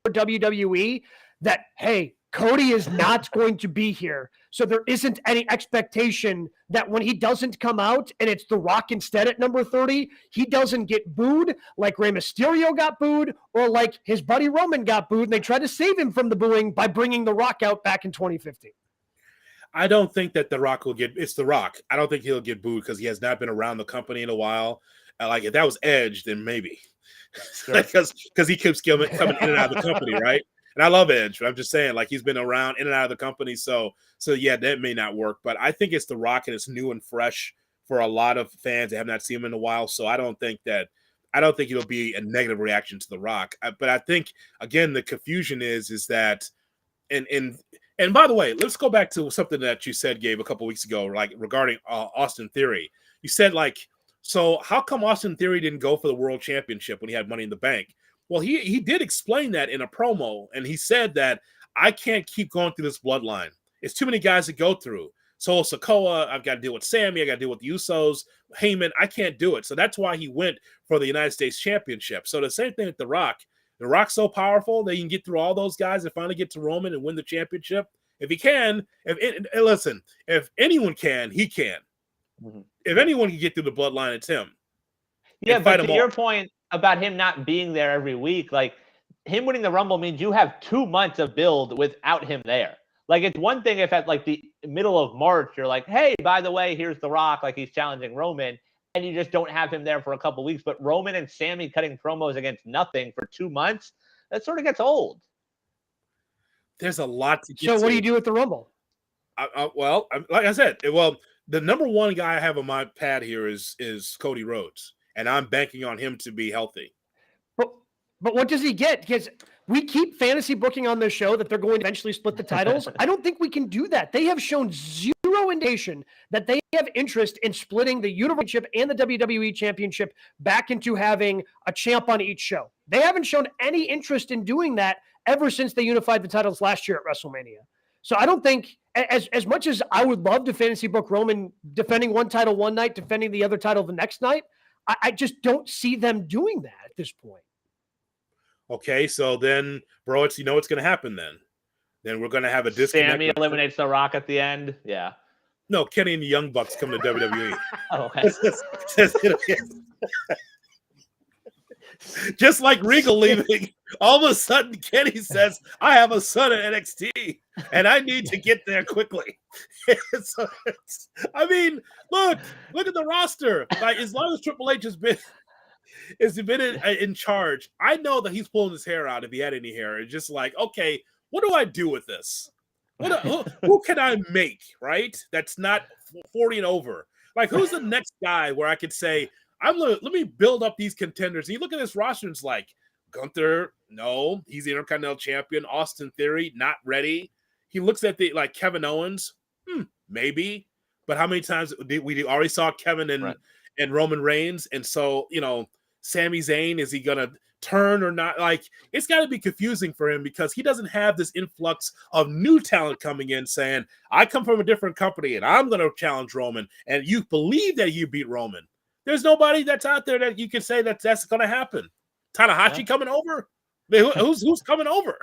WWE that, hey, Cody is not going to be here. So there isn't any expectation that when he doesn't come out and it's The Rock instead at number 30, he doesn't get booed like Rey Mysterio got booed or like his buddy Roman got booed. And they tried to save him from the booing by bringing The Rock out back in 2015. I don't think that The Rock will it's The Rock. I don't think he'll get booed because he has not been around the company in a while. Like if that was Edge, then maybe. Because he keeps coming in and out of the company, right? And I love Edge, but I'm just saying, like, he's been around in and out of the company. So yeah, that may not work. But I think it's The Rock and it's new and fresh for a lot of fans that have not seen him in a while. So I don't think it'll be a negative reaction to The Rock. But I think, again, the confusion is that, and by the way, let's go back to something that you said, Gabe, a couple weeks ago, like regarding Austin Theory. You said, like, so how come Austin Theory didn't go for the world championship when he had Money in the Bank? Well, he did explain that in a promo, and he said that I can't keep going through this bloodline. It's too many guys to go through. So Sikoa, I've got to deal with Sammy, I got to deal with the Usos, Heyman. I can't do it. So that's why he went for the United States Championship. So the same thing with The Rock. The Rock's so powerful that he can get through all those guys and finally get to Roman and win the championship. If he can, listen, if anyone can, he can. Mm-hmm. If anyone can get through the bloodline, it's him. Yeah, but to your point about him not being there every week, like him winning the Rumble means you have 2 months of build without him there. Like it's one thing if at like the middle of March, you're like, hey, by the way, here's The Rock, like he's challenging Roman, and you just don't have him there for a couple weeks. But Roman and Sammy cutting promos against nothing for 2 months, that sort of gets old. There's a lot to get So what do you do with the Rumble? Well, like I said, the number one guy I have on my pad here is Cody Rhodes, and I'm banking on him to be healthy. But what does he get? Because we keep fantasy booking on this show that they're going to eventually split the titles. I don't think we can do that. They have shown zero indication that they have interest in splitting the Universal Championship and the WWE Championship back into having a champ on each show. They haven't shown any interest in doing that ever since they unified the titles last year at WrestleMania. So I don't think, as much as I would love to fantasy book Roman defending one title one night, defending the other title the next night, I just don't see them doing that at this point. Okay, so then, bro, you know what's going to happen then. Then we're going to have a disconnect. Sammy eliminates The Rock at the end. Yeah. No, Kenny and the Young Bucks come to WWE. Oh, okay. Just like Regal leaving, all of a sudden Kenny says, I have a son at NXT, and I need to get there quickly. So I mean, look at the roster. Like, as long as Triple H has been in charge, I know that he's pulling his hair out if he had any hair. It's just like, okay, what do I do with this? Who can I make, right? That's not 40 and over. Like, who's the next guy where I could say, let me build up these contenders. And you look at this roster, and it's like, Gunther, no, he's the Intercontinental Champion. Austin Theory, not ready. He looks at Kevin Owens, maybe. But how many times we already saw Kevin and Roman Reigns, and so Sami Zayn, is he gonna turn or not? Like, it's got to be confusing for him because he doesn't have this influx of new talent coming in saying, I come from a different company and I'm going to challenge Roman, and you believe that you beat Roman. There's nobody that's out there that you can say that's going to happen. Tanahashi coming over? I mean, who's coming over?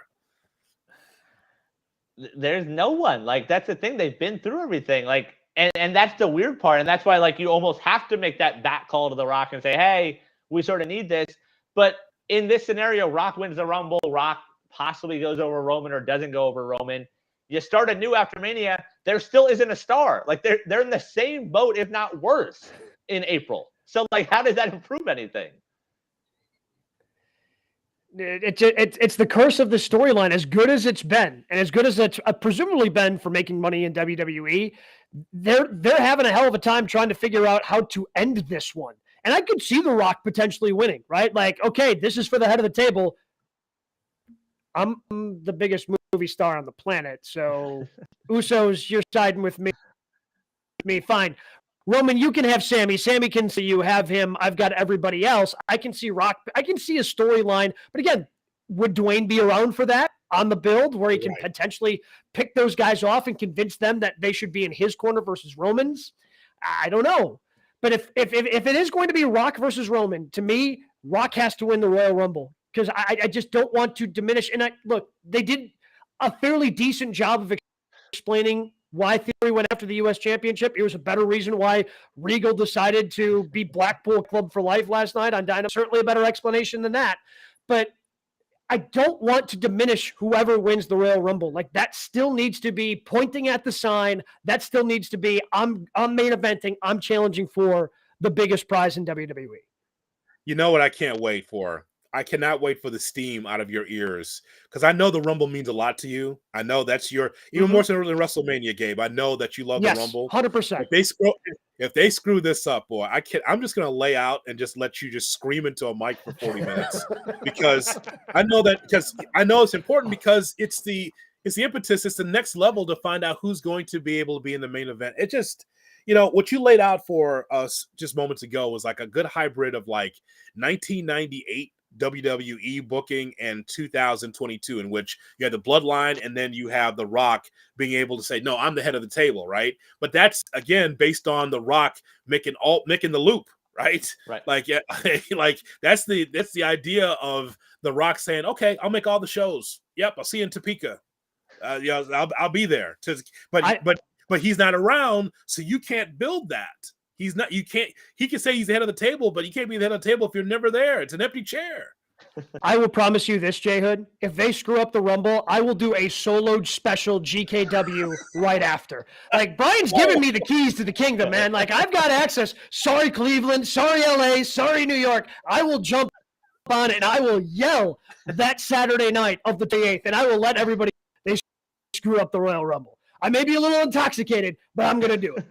There's no one. Like, that's the thing. They've been through everything. Like, and that's the weird part. And that's why, like, you almost have to make that back call to The Rock and say, hey, we sort of need this. But in this scenario, Rock wins the Rumble. Rock possibly goes over Roman or doesn't go over Roman. You start anew after Mania. There still isn't a star. Like, they're in the same boat, if not worse, in April. So, like, how does that improve anything? It's the curse of the storyline. As good as it's been, and as good as it's presumably been for making money in WWE, they're having a hell of a time trying to figure out how to end this one. And I could see The Rock potentially winning, right? Like, okay, this is for the head of the table. I'm the biggest movie star on the planet, so Usos, you're siding with me. Fine. Roman, you can have Sammy. Sammy can see you have him. I've got everybody else. I can see Rock. I can see a storyline. But again, would Dwayne be around for that on the build where he can potentially pick those guys off and convince them that they should be in his corner versus Roman's? I don't know. But if it is going to be Rock versus Roman, to me, Rock has to win the Royal Rumble because I just don't want to diminish. And look, they did a fairly decent job of explaining why Theory went after the U.S. Championship. It was a better reason why Regal decided to be Blackpool Club for life last night on Dynamite. Certainly a better explanation than that. But I don't want to diminish whoever wins the Royal Rumble. Like, that still needs to be pointing at the sign. That still needs to be, I'm main eventing. I'm challenging for the biggest prize in WWE. You know what I can't wait for? I cannot wait for the steam out of your ears because I know the Rumble means a lot to you. I know that's your, even more so than WrestleMania, Gabe. I know that you love the Rumble. 100%. If they screw this up, boy, I'm just going to lay out and just let you just scream into a mic for 40 minutes because I know it's important because it's the impetus. It's the next level to find out who's going to be able to be in the main event. It just, what you laid out for us just moments ago was like a good hybrid of like 1998 WWE booking and 2022, in which you had the Bloodline and then you have The Rock being able to say, no, I'm the head of the table, right? But that's again based on The Rock making the loop, right? Like, yeah, like that's the idea of The Rock saying, okay, I'll make all the shows. Yep, I'll see you in Topeka. I'll be there. But he's not around, so you can't build that. He can say he's the head of the table, but you can't be the head of the table if you're never there. It's an empty chair. I will promise you this, J Hood. If they screw up the Rumble, I will do a solo special GKW right after. Like, Brian's giving me the keys to the kingdom, man. Like, I've got access. Sorry, Cleveland. Sorry, LA. Sorry, New York. I will jump on it and I will yell that Saturday night of the 8th, and I will let everybody they screw up the Royal Rumble. I may be a little intoxicated, but I'm going to do it.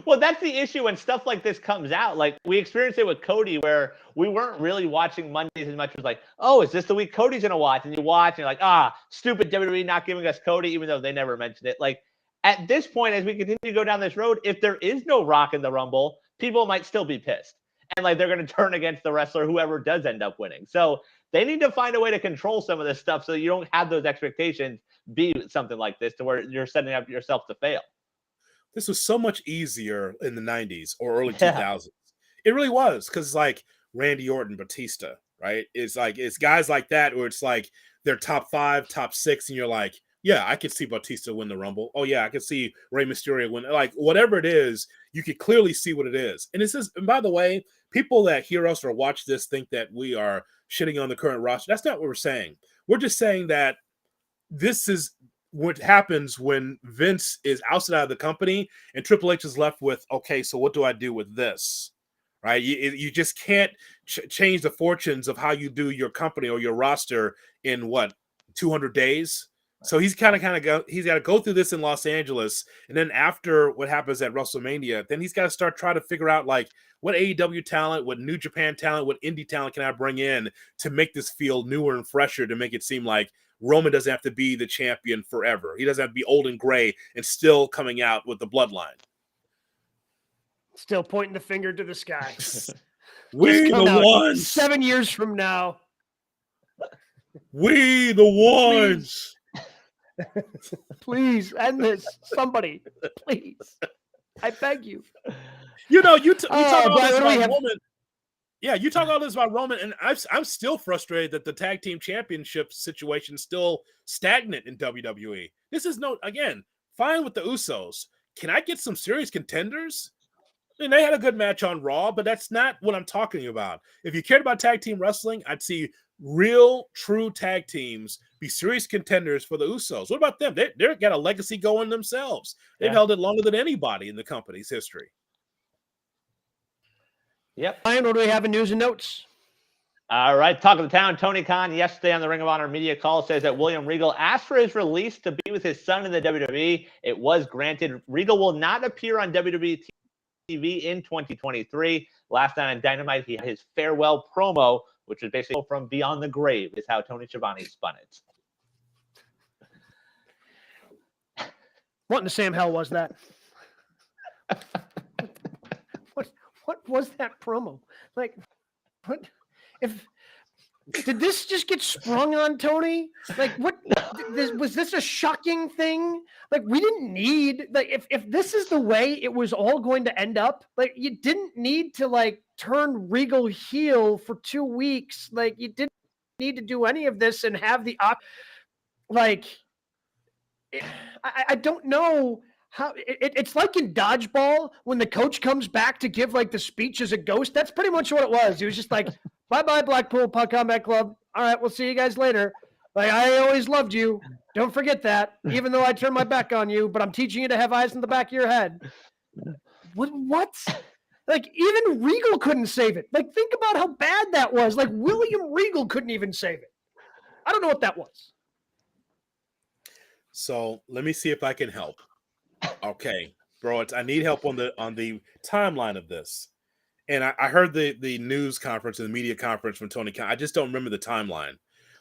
Well, that's the issue when stuff like this comes out. Like, we experienced it with Cody where we weren't really watching Mondays as much as like, oh, is this the week Cody's going to watch? And you watch and you're like, stupid WWE not giving us Cody, even though they never mentioned it. Like, at this point, as we continue to go down this road, if there is no Rock in the Rumble, people might still be pissed. And like, they're going to turn against the wrestler, whoever does end up winning. So they need to find a way to control some of this stuff so that you don't have those expectations be something like this to where you're setting up yourself to fail. This was so much easier in the 90s or early 2000s. It really was, because like Randy Orton, Batista, right? It's guys like that where it's like they're top 5, top 6, and you're like, yeah, I could see Batista win the Rumble. Oh yeah, I could see Rey Mysterio win. Like, whatever it is, you could clearly see what it is. And and by the way, people that hear us or watch this think that we are shitting on the current roster. That's not what we're saying. We're just saying that this is what happens when Vince is outside of the company and Triple H is left with, okay, so what do I do with this? Right? You just can't change the fortunes of how you do your company or your roster in 200 days. So he's got to go through this in Los Angeles, and then after what happens at WrestleMania, then he's got to start trying to figure out like what AEW talent, what New Japan talent, what indie talent can I bring in to make this feel newer and fresher, to make it seem like Roman doesn't have to be the champion forever. He doesn't have to be old and gray and still coming out with the bloodline. Still pointing the finger to the sky. We Just the come out ones. 7 years from now. We the ones. Please end this. Somebody, please. I beg you. You know, we talk all Brian, this what do we about have? Roman. Yeah, you talk all this about Roman, and I'm still frustrated that the tag team championship situation is still stagnant in WWE. This is fine with the Usos. Can I get some serious contenders? I mean, they had a good match on Raw, but that's not what I'm talking about. If you cared about tag team wrestling, I'd see real, true tag teams be serious contenders for the Usos. What about them? They've got a legacy going themselves. They've held it longer than anybody in the company's history. Yep. Brian, what do we have in news and notes? All right, talk of the town. Tony Khan yesterday on the Ring of Honor media call says that William Regal asked for his release to be with his son in the WWE. It was granted. Regal will not appear on WWE TV in 2023. Last night on Dynamite, he had his farewell promo, which was basically from Beyond the Grave, is how Tony Schiavone spun it. What in the Sam hell was that? What was that promo? Like, what? Did this just get sprung on Tony? Like, what was this a shocking thing? Like, we didn't need, like, if this is the way it was all going to end up, like, you didn't need to like turn Regal heel for 2 weeks. Like, you didn't need to do any of this and have the I don't know how it's like in dodgeball when the coach comes back to give like the speech as a ghost. That's pretty much what it was. He was just like, bye-bye, Blackpool Combat Club. All right, we'll see you guys later. Like, I always loved you. Don't forget that, even though I turned my back on you, but I'm teaching you to have eyes in the back of your head. What? Like, even Regal couldn't save it. Like, think about how bad that was. Like, William Regal couldn't even save it. I don't know what that was. So let me see if I can help. Okay, bro, I need help on the timeline of this. And I heard the news conference and the media conference from Tony Khan. I just don't remember the timeline.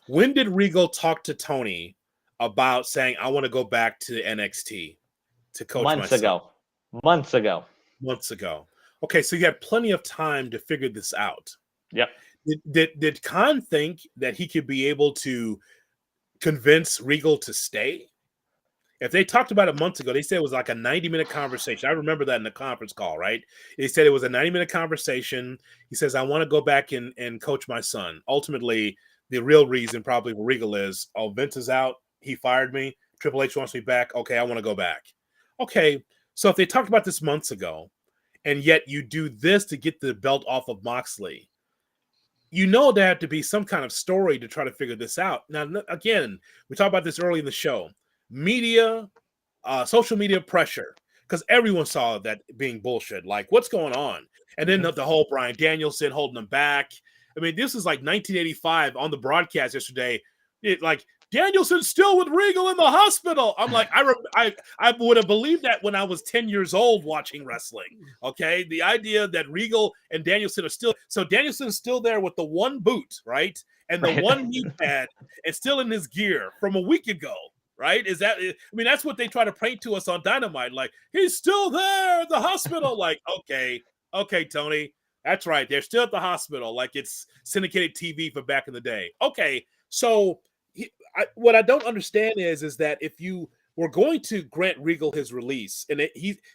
When did Regal talk to Tony about saying, I want to go back to NXT to coach Months ago. Months ago. Okay, so you had plenty of time to figure this out. Yep. Did Khan think that he could be able to convince Regal to stay? If they talked about it months ago, they said it was like a 90-minute conversation. I remember that in the conference call, right? They said it was a 90-minute conversation. He says, I want to go back and coach my son. Ultimately, the real reason probably for Regal is, oh, Vince is out. He fired me. Triple H wants me back. Okay, I want to go back. Okay, so if they talked about this months ago, and yet you do this to get the belt off of Moxley, you know there had to be some kind of story to try to figure this out. Now, again, we talked about this early in the show. Media, social media pressure, because everyone saw that being bullshit. Like, what's going on? And then the whole Bryan Danielson holding them back. I mean, this is like 1985 on the broadcast yesterday. Like, Danielson's still with Regal in the hospital. I'm like, I would have believed that when I was 10 years old watching wrestling. Okay, the idea that Regal and Danielson are still, so Danielson's still there with the one boot, right, and the one knee pad, and still in his gear from a week ago. Right? Is that? I mean, that's what they try to paint to us on Dynamite. Like, he's still there at the hospital. Like, okay, Tony, that's right. They're still at the hospital. Like, it's syndicated TV for back in the day. Okay, so what I don't understand is that if you were going to grant Regal his release, and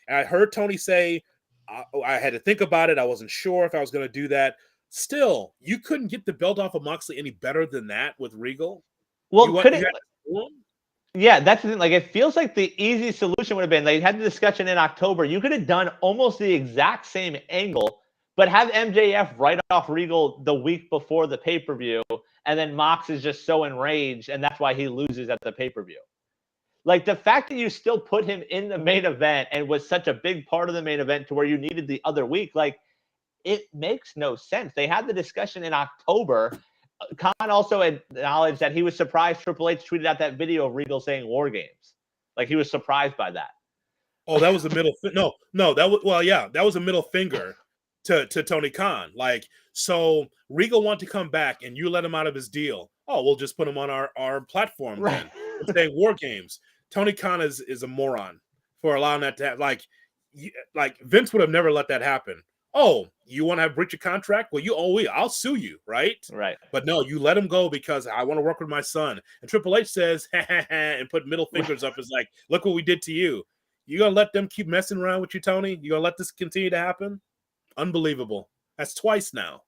I heard Tony say, I had to think about it. I wasn't sure if I was going to do that. Still, you couldn't get the belt off of Moxley any better than that with Regal. Well, yeah, that's the thing. Like, it feels like the easy solution would have been, they had the discussion in October. You could have done almost the exact same angle, but have MJF write off Regal the week before the pay-per-view, and then Mox is just so enraged, and that's why he loses at the pay-per-view. Like, the fact that you still put him in the main event and was such a big part of the main event to where you needed the other week, like, it makes no sense. They had the discussion in October. Khan also acknowledged that he was surprised Triple H tweeted out that video of Regal saying War Games. Like, he was surprised by that. Oh, that was a middle. No, that was a middle finger to Tony Khan. Like, so Regal wanted to come back, and you let him out of his deal. Oh, we'll just put him on our platform then. Saying War Games. Tony Khan is a moron for allowing that to happen. Like, like Vince would have never let that happen. Oh, you want to have breach of contract? Well, I'll sue you, right? Right. But no, you let him go because I want to work with my son. And Triple H says, ha, ha, ha, and put middle fingers up. Is like, look what we did to you. You gonna let them keep messing around with you, Tony? You gonna let this continue to happen? Unbelievable. That's twice now.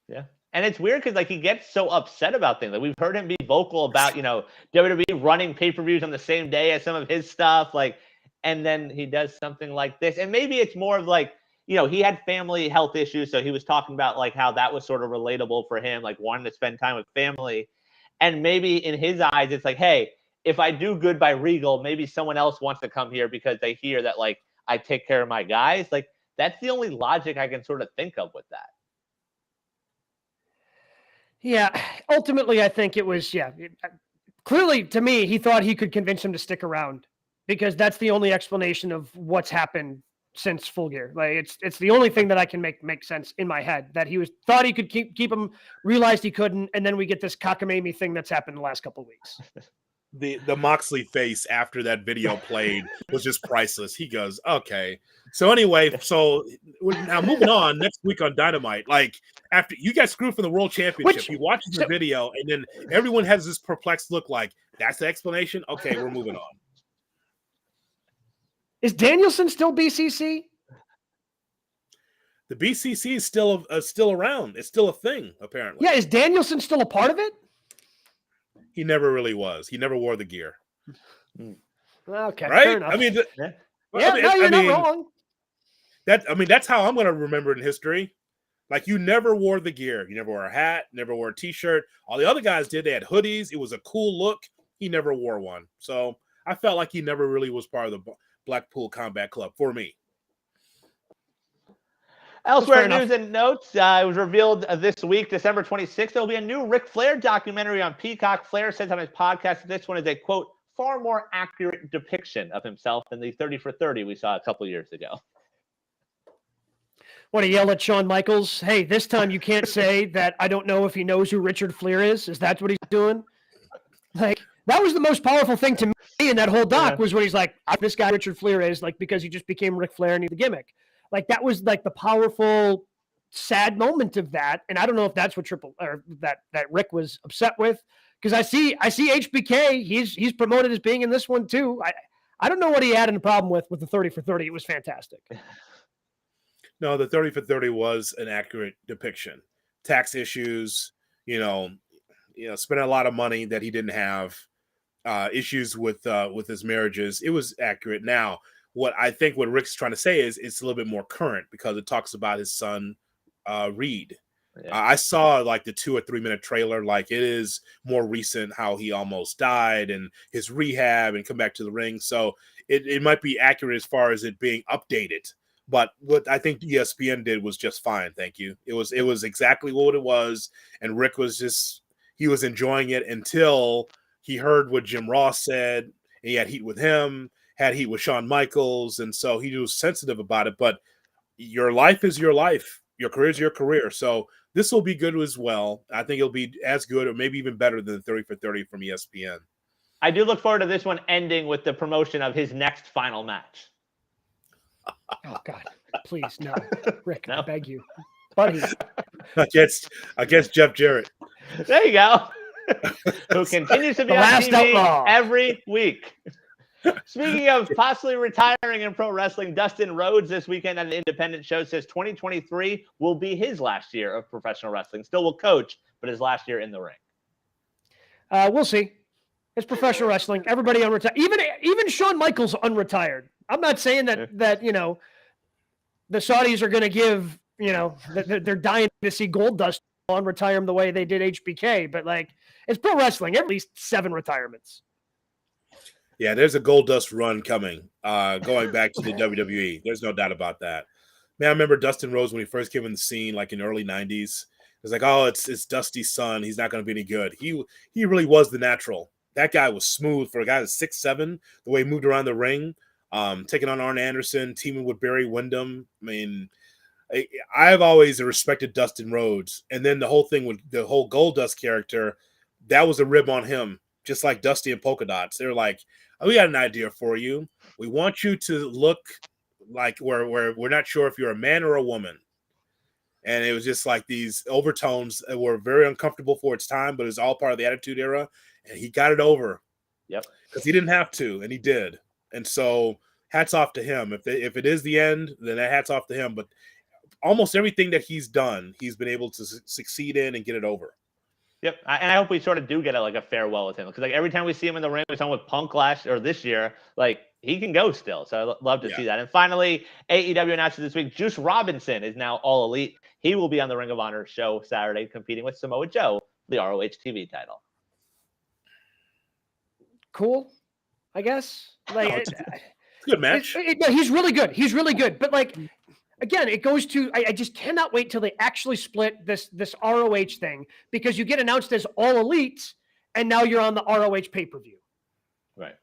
Yeah. And it's weird because like he gets so upset about things. Like we've heard him be vocal about, WWE running pay-per-views on the same day as some of his stuff. Like, and then he does something like this. And maybe it's more of like, he had family health issues. So he was talking about like how that was sort of relatable for him, like wanting to spend time with family. And maybe in his eyes, it's like, hey, if I do good by Regal, maybe someone else wants to come here because they hear that like I take care of my guys. Like that's the only logic I can sort of think of with that. Yeah, ultimately, I think it was, clearly to me, he thought he could convince him to stick around because that's the only explanation of what's happened since Full Gear. Like it's the only thing that I can make sense in my head, that he thought he could keep him, realized he couldn't, and then we get this cockamamie thing that's happened the last couple of weeks. The Moxley face after that video played was just priceless. He goes, okay. So anyway, so now moving on, next week on Dynamite, like after you got screwed from the World Championship, you watch the video and then everyone has this perplexed look like, that's the explanation? Okay, we're moving on. Is Danielson still BCC? The BCC is still around. It's still a thing, apparently. Yeah, is Danielson still a part of it? He never really was. He never wore the gear. Okay, right? fair enough. I mean, you're not wrong. That's how I'm going to remember it in history. Like you never wore the gear. You never wore a hat, never wore a t-shirt. All the other guys did. They had hoodies. It was a cool look. He never wore one. So I felt like he never really was part of the Blackpool Combat Club for me. Elsewhere news and notes, it was revealed this week, December 26th, there will be a new Ric Flair documentary on Peacock. Flair says on his podcast that this one is a, quote, far more accurate depiction of himself than the 30 for 30 we saw a couple years ago. Want to yell at Shawn Michaels? Hey, this time you can't say that I don't know if he knows who Richard Flair is. Is that what he's doing? Like, that was the most powerful thing to me in that whole doc was when he's like, this guy Richard Flair is, like, because he just became Ric Flair and he's the gimmick. Like, that was like the powerful, sad moment of that. And I don't know if that's what that Rick was upset with, because I see HBK. He's promoted as being in this one too. I don't know what he had a problem with the 30 for 30. It was fantastic. No, the 30 for 30 was an accurate depiction. Tax issues, spending a lot of money that he didn't have, issues with his marriages. It was accurate. Now, what Rick's trying to say is it's a little bit more current because it talks about his son, Reed. Yeah. I saw like the 2 or 3 minute trailer. Like it is more recent how he almost died and his rehab and come back to the ring. So it might be accurate as far as it being updated. But what I think ESPN did was just fine. Thank you. It was exactly what it was. And Rick was he was enjoying it until he heard what Jim Ross said. And he had heat with him, had heat with Shawn Michaels. And so he was sensitive about it. But your life is your life. Your career is your career. So this will be good as well. I think it'll be as good or maybe even better than the 30 for 30 from ESPN. I do look forward to this one ending with the promotion of his next final match. Oh, God. Please, no. Rick, no. I beg you. Buddy. Against Jeff Jarrett. There you go. Who continues to be on TV outlaw. Every week. Speaking of possibly retiring in pro wrestling, Dustin Rhodes this weekend at an independent show says 2023 will be his last year of professional wrestling. Still will coach, but his last year in the ring. We'll see. It's professional wrestling. Everybody unretired. Even Shawn Michaels unretired. I'm not saying that the Saudis are going to give, they're dying to see Goldust unretire him the way they did HBK, but like it's pro wrestling. At least 7 retirements. Yeah, there's a Goldust run coming, going back to the WWE. There's no doubt about that. Man, I remember Dustin Rhodes when he first came in the scene, like in the early 90s. It was like, oh, it's Dusty's son. He's not going to be any good. He really was the natural. That guy was smooth for a guy that's 6'7", the way he moved around the ring, taking on Arn Anderson, teaming with Barry Windham. I mean, I've always respected Dustin Rhodes. And then the whole thing with the whole Goldust character, that was a rib on him, just like Dusty and Polka Dots. They're like, oh, we got an idea for you. We want you to look like where we're not sure if you're a man or a woman. And it was just like these overtones that were very uncomfortable for its time, but it's all part of the Attitude Era. And he got it over. Yep. Because he didn't have to, and he did. And so hats off to him. If it is the end, then hats off to him. But almost everything that he's done, he's been able to succeed in and get it over. Yep, and I hope we sort of do get a farewell with him, because like every time we see him in the ring, we saw him with Punk this year, like he can go still. So I'd love to see that. And finally, AEW announced this week, Juice Robinson is now All Elite. He will be on the Ring of Honor show Saturday, competing with Samoa Joe, the ROH TV title. Cool, I guess. Like, it's a good match. No, he's really good. He's really good. But like, again, it goes to I just cannot wait till they actually split this ROH thing, because you get announced as All Elite, and now you're on the ROH pay-per-view. Right.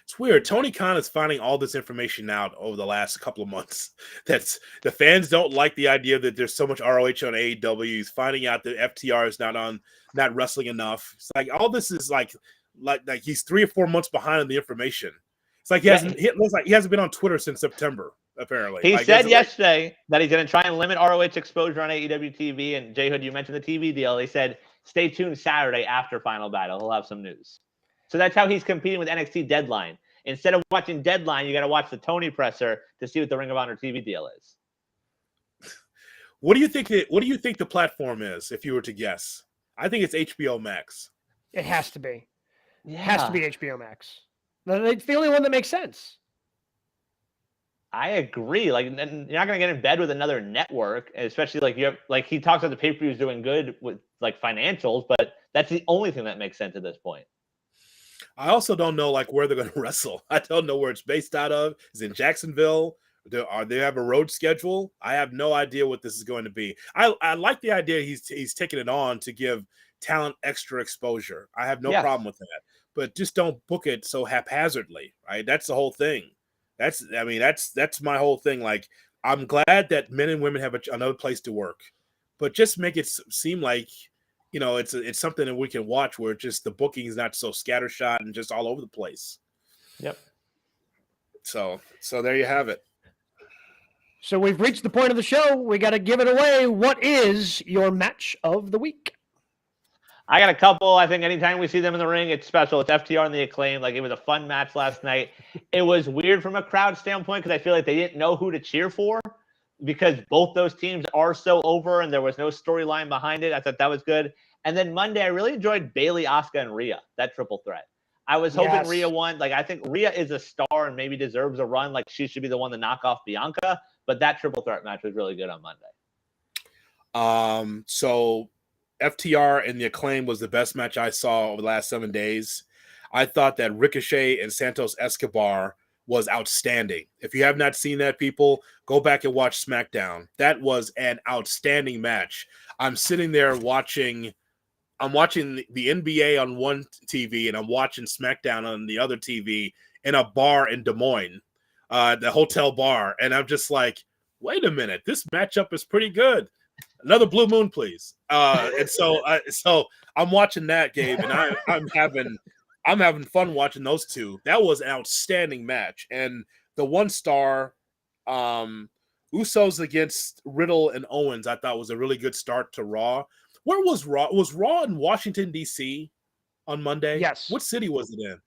It's weird. Tony Khan is finding all this information out over the last couple of months. That's the fans don't like the idea that there's so much ROH on AEW. He's finding out that FTR is not wrestling enough. It's like all this is like he's 3 or 4 months behind on the information. It's like it looks like he hasn't been on Twitter since September. Apparently, he said yesterday that he's going to try and limit ROH exposure on AEW TV. And Jay Hood, you mentioned the TV deal. He said, stay tuned Saturday after Final Battle. He'll have some news. So that's how he's competing with NXT Deadline. Instead of watching Deadline, you got to watch the Tony presser to see what the Ring of Honor TV deal is. What do you think the platform is, if you were to guess? I think it's HBO Max. It has to be. Yeah. It has to be HBO Max. It's the only one that makes sense. I agree. Like, you're not going to get in bed with another network, especially he talks about the pay-per-views doing good with like financials, but that's the only thing that makes sense at this point. I also don't know like where they're going to wrestle. I don't know where it's based out of. Is it in Jacksonville? They have a road schedule? I have no idea what this is going to be. I like the idea he's taking it on to give talent extra exposure. I have no problem with that. But just don't book it so haphazardly, right? That's the whole thing. That's my whole thing. Like, I'm glad that men and women have another place to work, but just make it seem like, it's something that we can watch where just the booking is not so scattershot and just all over the place. Yep. So there you have it. So we've reached the point of the show. We got to give it away. What is your match of the week? I got a couple. I think anytime we see them in the ring, it's special. It's FTR and the Acclaim. Like, it was a fun match last night. It was weird from a crowd standpoint because I feel like they didn't know who to cheer for, because both those teams are so over and there was no storyline behind it. I thought that was good. And then Monday, I really enjoyed Bayley, Asuka, and Rhea, that triple threat. I was hoping Rhea won. Like, I think Rhea is a star and maybe deserves a run. Like, she should be the one to knock off Bianca. But that triple threat match was really good on Monday. So FTR and the Acclaim was the best match I saw over the last 7 days. I thought that Ricochet and Santos Escobar was outstanding. If you have not seen that, people, go back and watch SmackDown. That was an outstanding match. I'm sitting there watching the NBA on one TV and I'm watching SmackDown on the other TV in a bar in Des Moines, the hotel bar. And I'm just like, wait a minute, this matchup is pretty good. Another Blue Moon, please. And so I'm watching that, Gabe, and I'm having fun watching those two. That was an outstanding match. And the 1-star Usos against Riddle and Owens, I thought was a really good start to Raw. Where was Raw? Was Raw in Washington, D.C. on Monday? Yes. What city was it in?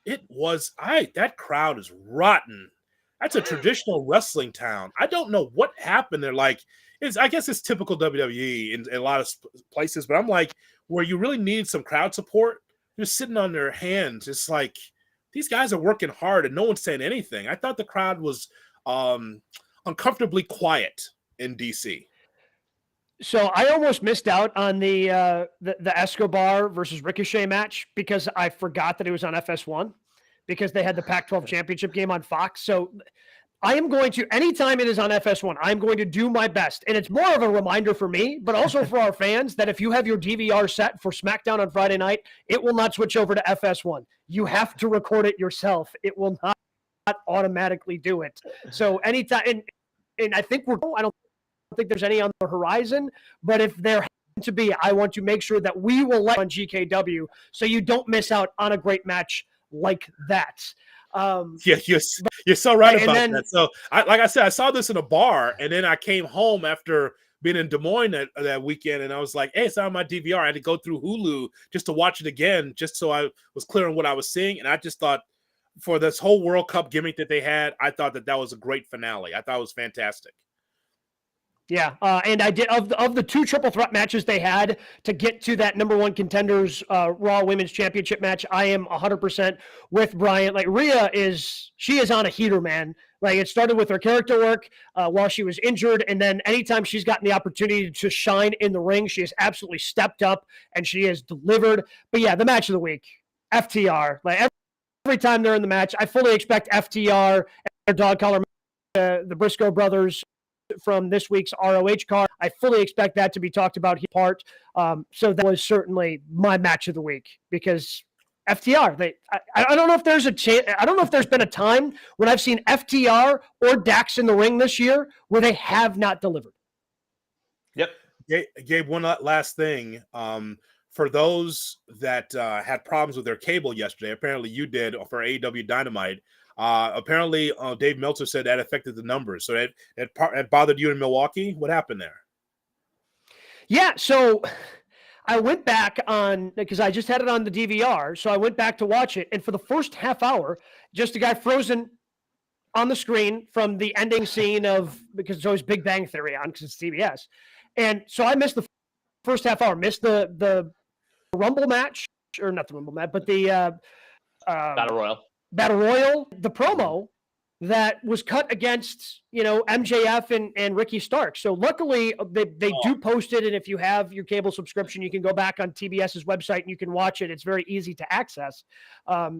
It was that crowd is rotten. That's a traditional wrestling town. I don't know what happened there. Like, I guess it's typical WWE in a lot of places, but I'm like, where you really need some crowd support, they're sitting on their hands. It's like, these guys are working hard and no one's saying anything. I thought the crowd was uncomfortably quiet in DC. So I almost missed out on the Escobar versus Ricochet match because I forgot that it was on FS1 because they had the Pac-12 championship game on Fox. So I am going to, anytime it is on FS1, I'm going to do my best. And it's more of a reminder for me, but also for our fans, that if you have your DVR set for SmackDown on Friday night, it will not switch over to FS1. You have to record it yourself. It will not automatically do it. So anytime, and I think I don't think there's any on the horizon, but if there happens to be, I want to make sure that we will let on GKW so you don't miss out on a great match like that. Yeah, you're so right and about then- that. So, like I said, I saw this in a bar, and then I came home after being in Des Moines that weekend, and I was like, "Hey, it's on my DVR." I had to go through Hulu just to watch it again, just so I was clear on what I was seeing. And I just thought, for this whole World Cup gimmick that they had, I thought that was a great finale. I thought it was fantastic. Yeah, and I did of the two triple threat matches they had to get to that number one contenders Raw Women's Championship match. I am 100% with Brian. Like Rhea is on a heater, man. Like it started with her character work while she was injured, and then anytime she's gotten the opportunity to shine in the ring, she has absolutely stepped up and she has delivered. But yeah, the match of the week, FTR. Like every time they're in the match, I fully expect FTR and their dog collar, the Briscoe brothers, from this week's ROH card. I fully expect that to be talked about here. So that was certainly my match of the week because FTR, I don't know if there's I don't know if there's been a time when I've seen FTR or Dax in the ring this year where they have not delivered. Yep. Gabe, one last thing. For those that had problems with their cable yesterday, apparently you did for AEW Dynamite. Apparently, Dave Meltzer said that affected the numbers. So it bothered you in Milwaukee. What happened there? Yeah, so I went back on because I just had it on the DVR. So I went back to watch it, and for the first half hour, just a guy frozen on the screen from the ending scene of because it's always Big Bang Theory on because it's CBS, and so I missed the first half hour, missed the Rumble match or not the Rumble match, but the Battle Royal, the promo that was cut against, MJF and Ricky Starks. So luckily they do post it. And if you have your cable subscription, you can go back on TBS's website and you can watch it. It's very easy to access.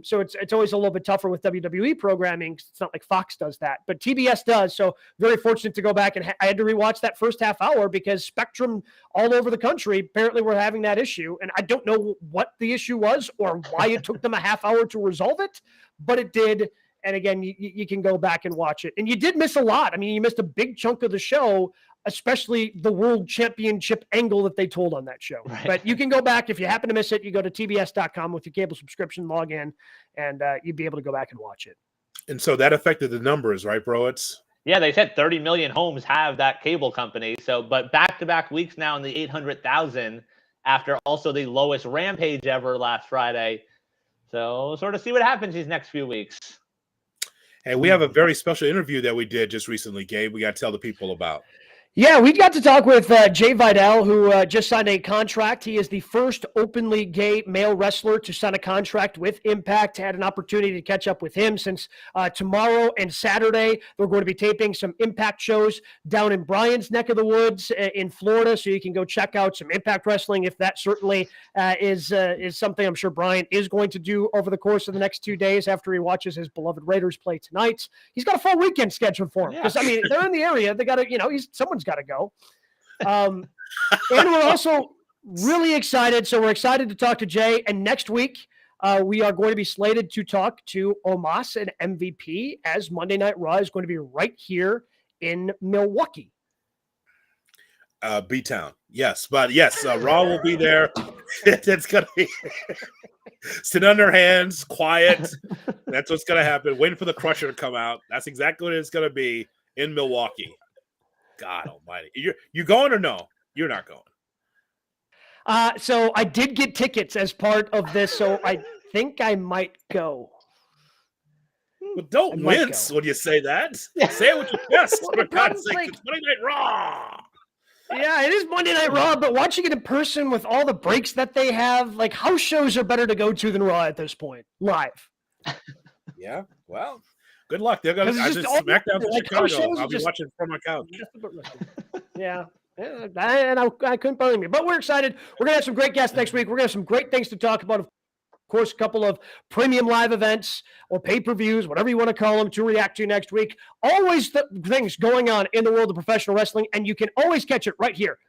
So it's always a little bit tougher with WWE programming. It's not like Fox does that, but TBS does. So very fortunate to go back and I had to rewatch that first half hour because Spectrum all over the country apparently were having that issue. And I don't know what the issue was or why it took them a half hour to resolve it, but it did. And again, you can go back and watch it. And you did miss a lot. I mean, you missed a big chunk of the show, especially the World Championship angle that they told on that show. Right. But you can go back. If you happen to miss it, you go to tbs.com with your cable subscription, log in, and you'd be able to go back and watch it. And so that affected the numbers, right, bro? Yeah, they said 30 million homes have that cable company. So, but back-to-back weeks now in the 800,000 after also the lowest Rampage ever last Friday. So sort of see what happens these next few weeks. Hey, we have a very special interview that we did just recently, Gabe. We got to tell the people about. Yeah, we got to talk with Jay Vidal, who just signed a contract. He is the first openly gay male wrestler to sign a contract with Impact. Had an opportunity to catch up with him since tomorrow and Saturday. We're going to be taping some Impact shows down in Brian's neck of the woods in Florida, so you can go check out some Impact Wrestling if that certainly is something I'm sure Brian is going to do over the course of the next 2 days after he watches his beloved Raiders play tonight. He's got a full weekend scheduled for him because, I mean, they're in the area. They got to, someone's got to go. And we're also really excited. So we're excited to talk to Jay. And next week, we are going to be slated to talk to Omos and MVP as Monday Night Raw is going to be right here in Milwaukee. B-Town. Yes. But yes, Raw will be there. It's going to be sit on their hands, quiet. That's what's going to happen. Waiting for the Crusher to come out. That's exactly what it's going to be in Milwaukee. God almighty. You going or no? You're not going. So I did get tickets as part of this, so I think I might go. But don't wince when you say that. Say it with your chest. For God's sake, it's Monday Night Raw. Yeah, it is Monday Night Raw, but watching it in person with all the breaks that they have, like house shows are better to go to than Raw at this point, live. Yeah, well, good luck. They're going to SmackDown to Chicago. I'll be watching from my couch. Yeah. And I couldn't believe me. But we're excited. We're going to have some great guests next week. We're going to have some great things to talk about. Of course, a couple of premium live events or pay-per-views, whatever you want to call them, to react to next week. Always things going on in the world of professional wrestling, and you can always catch it right here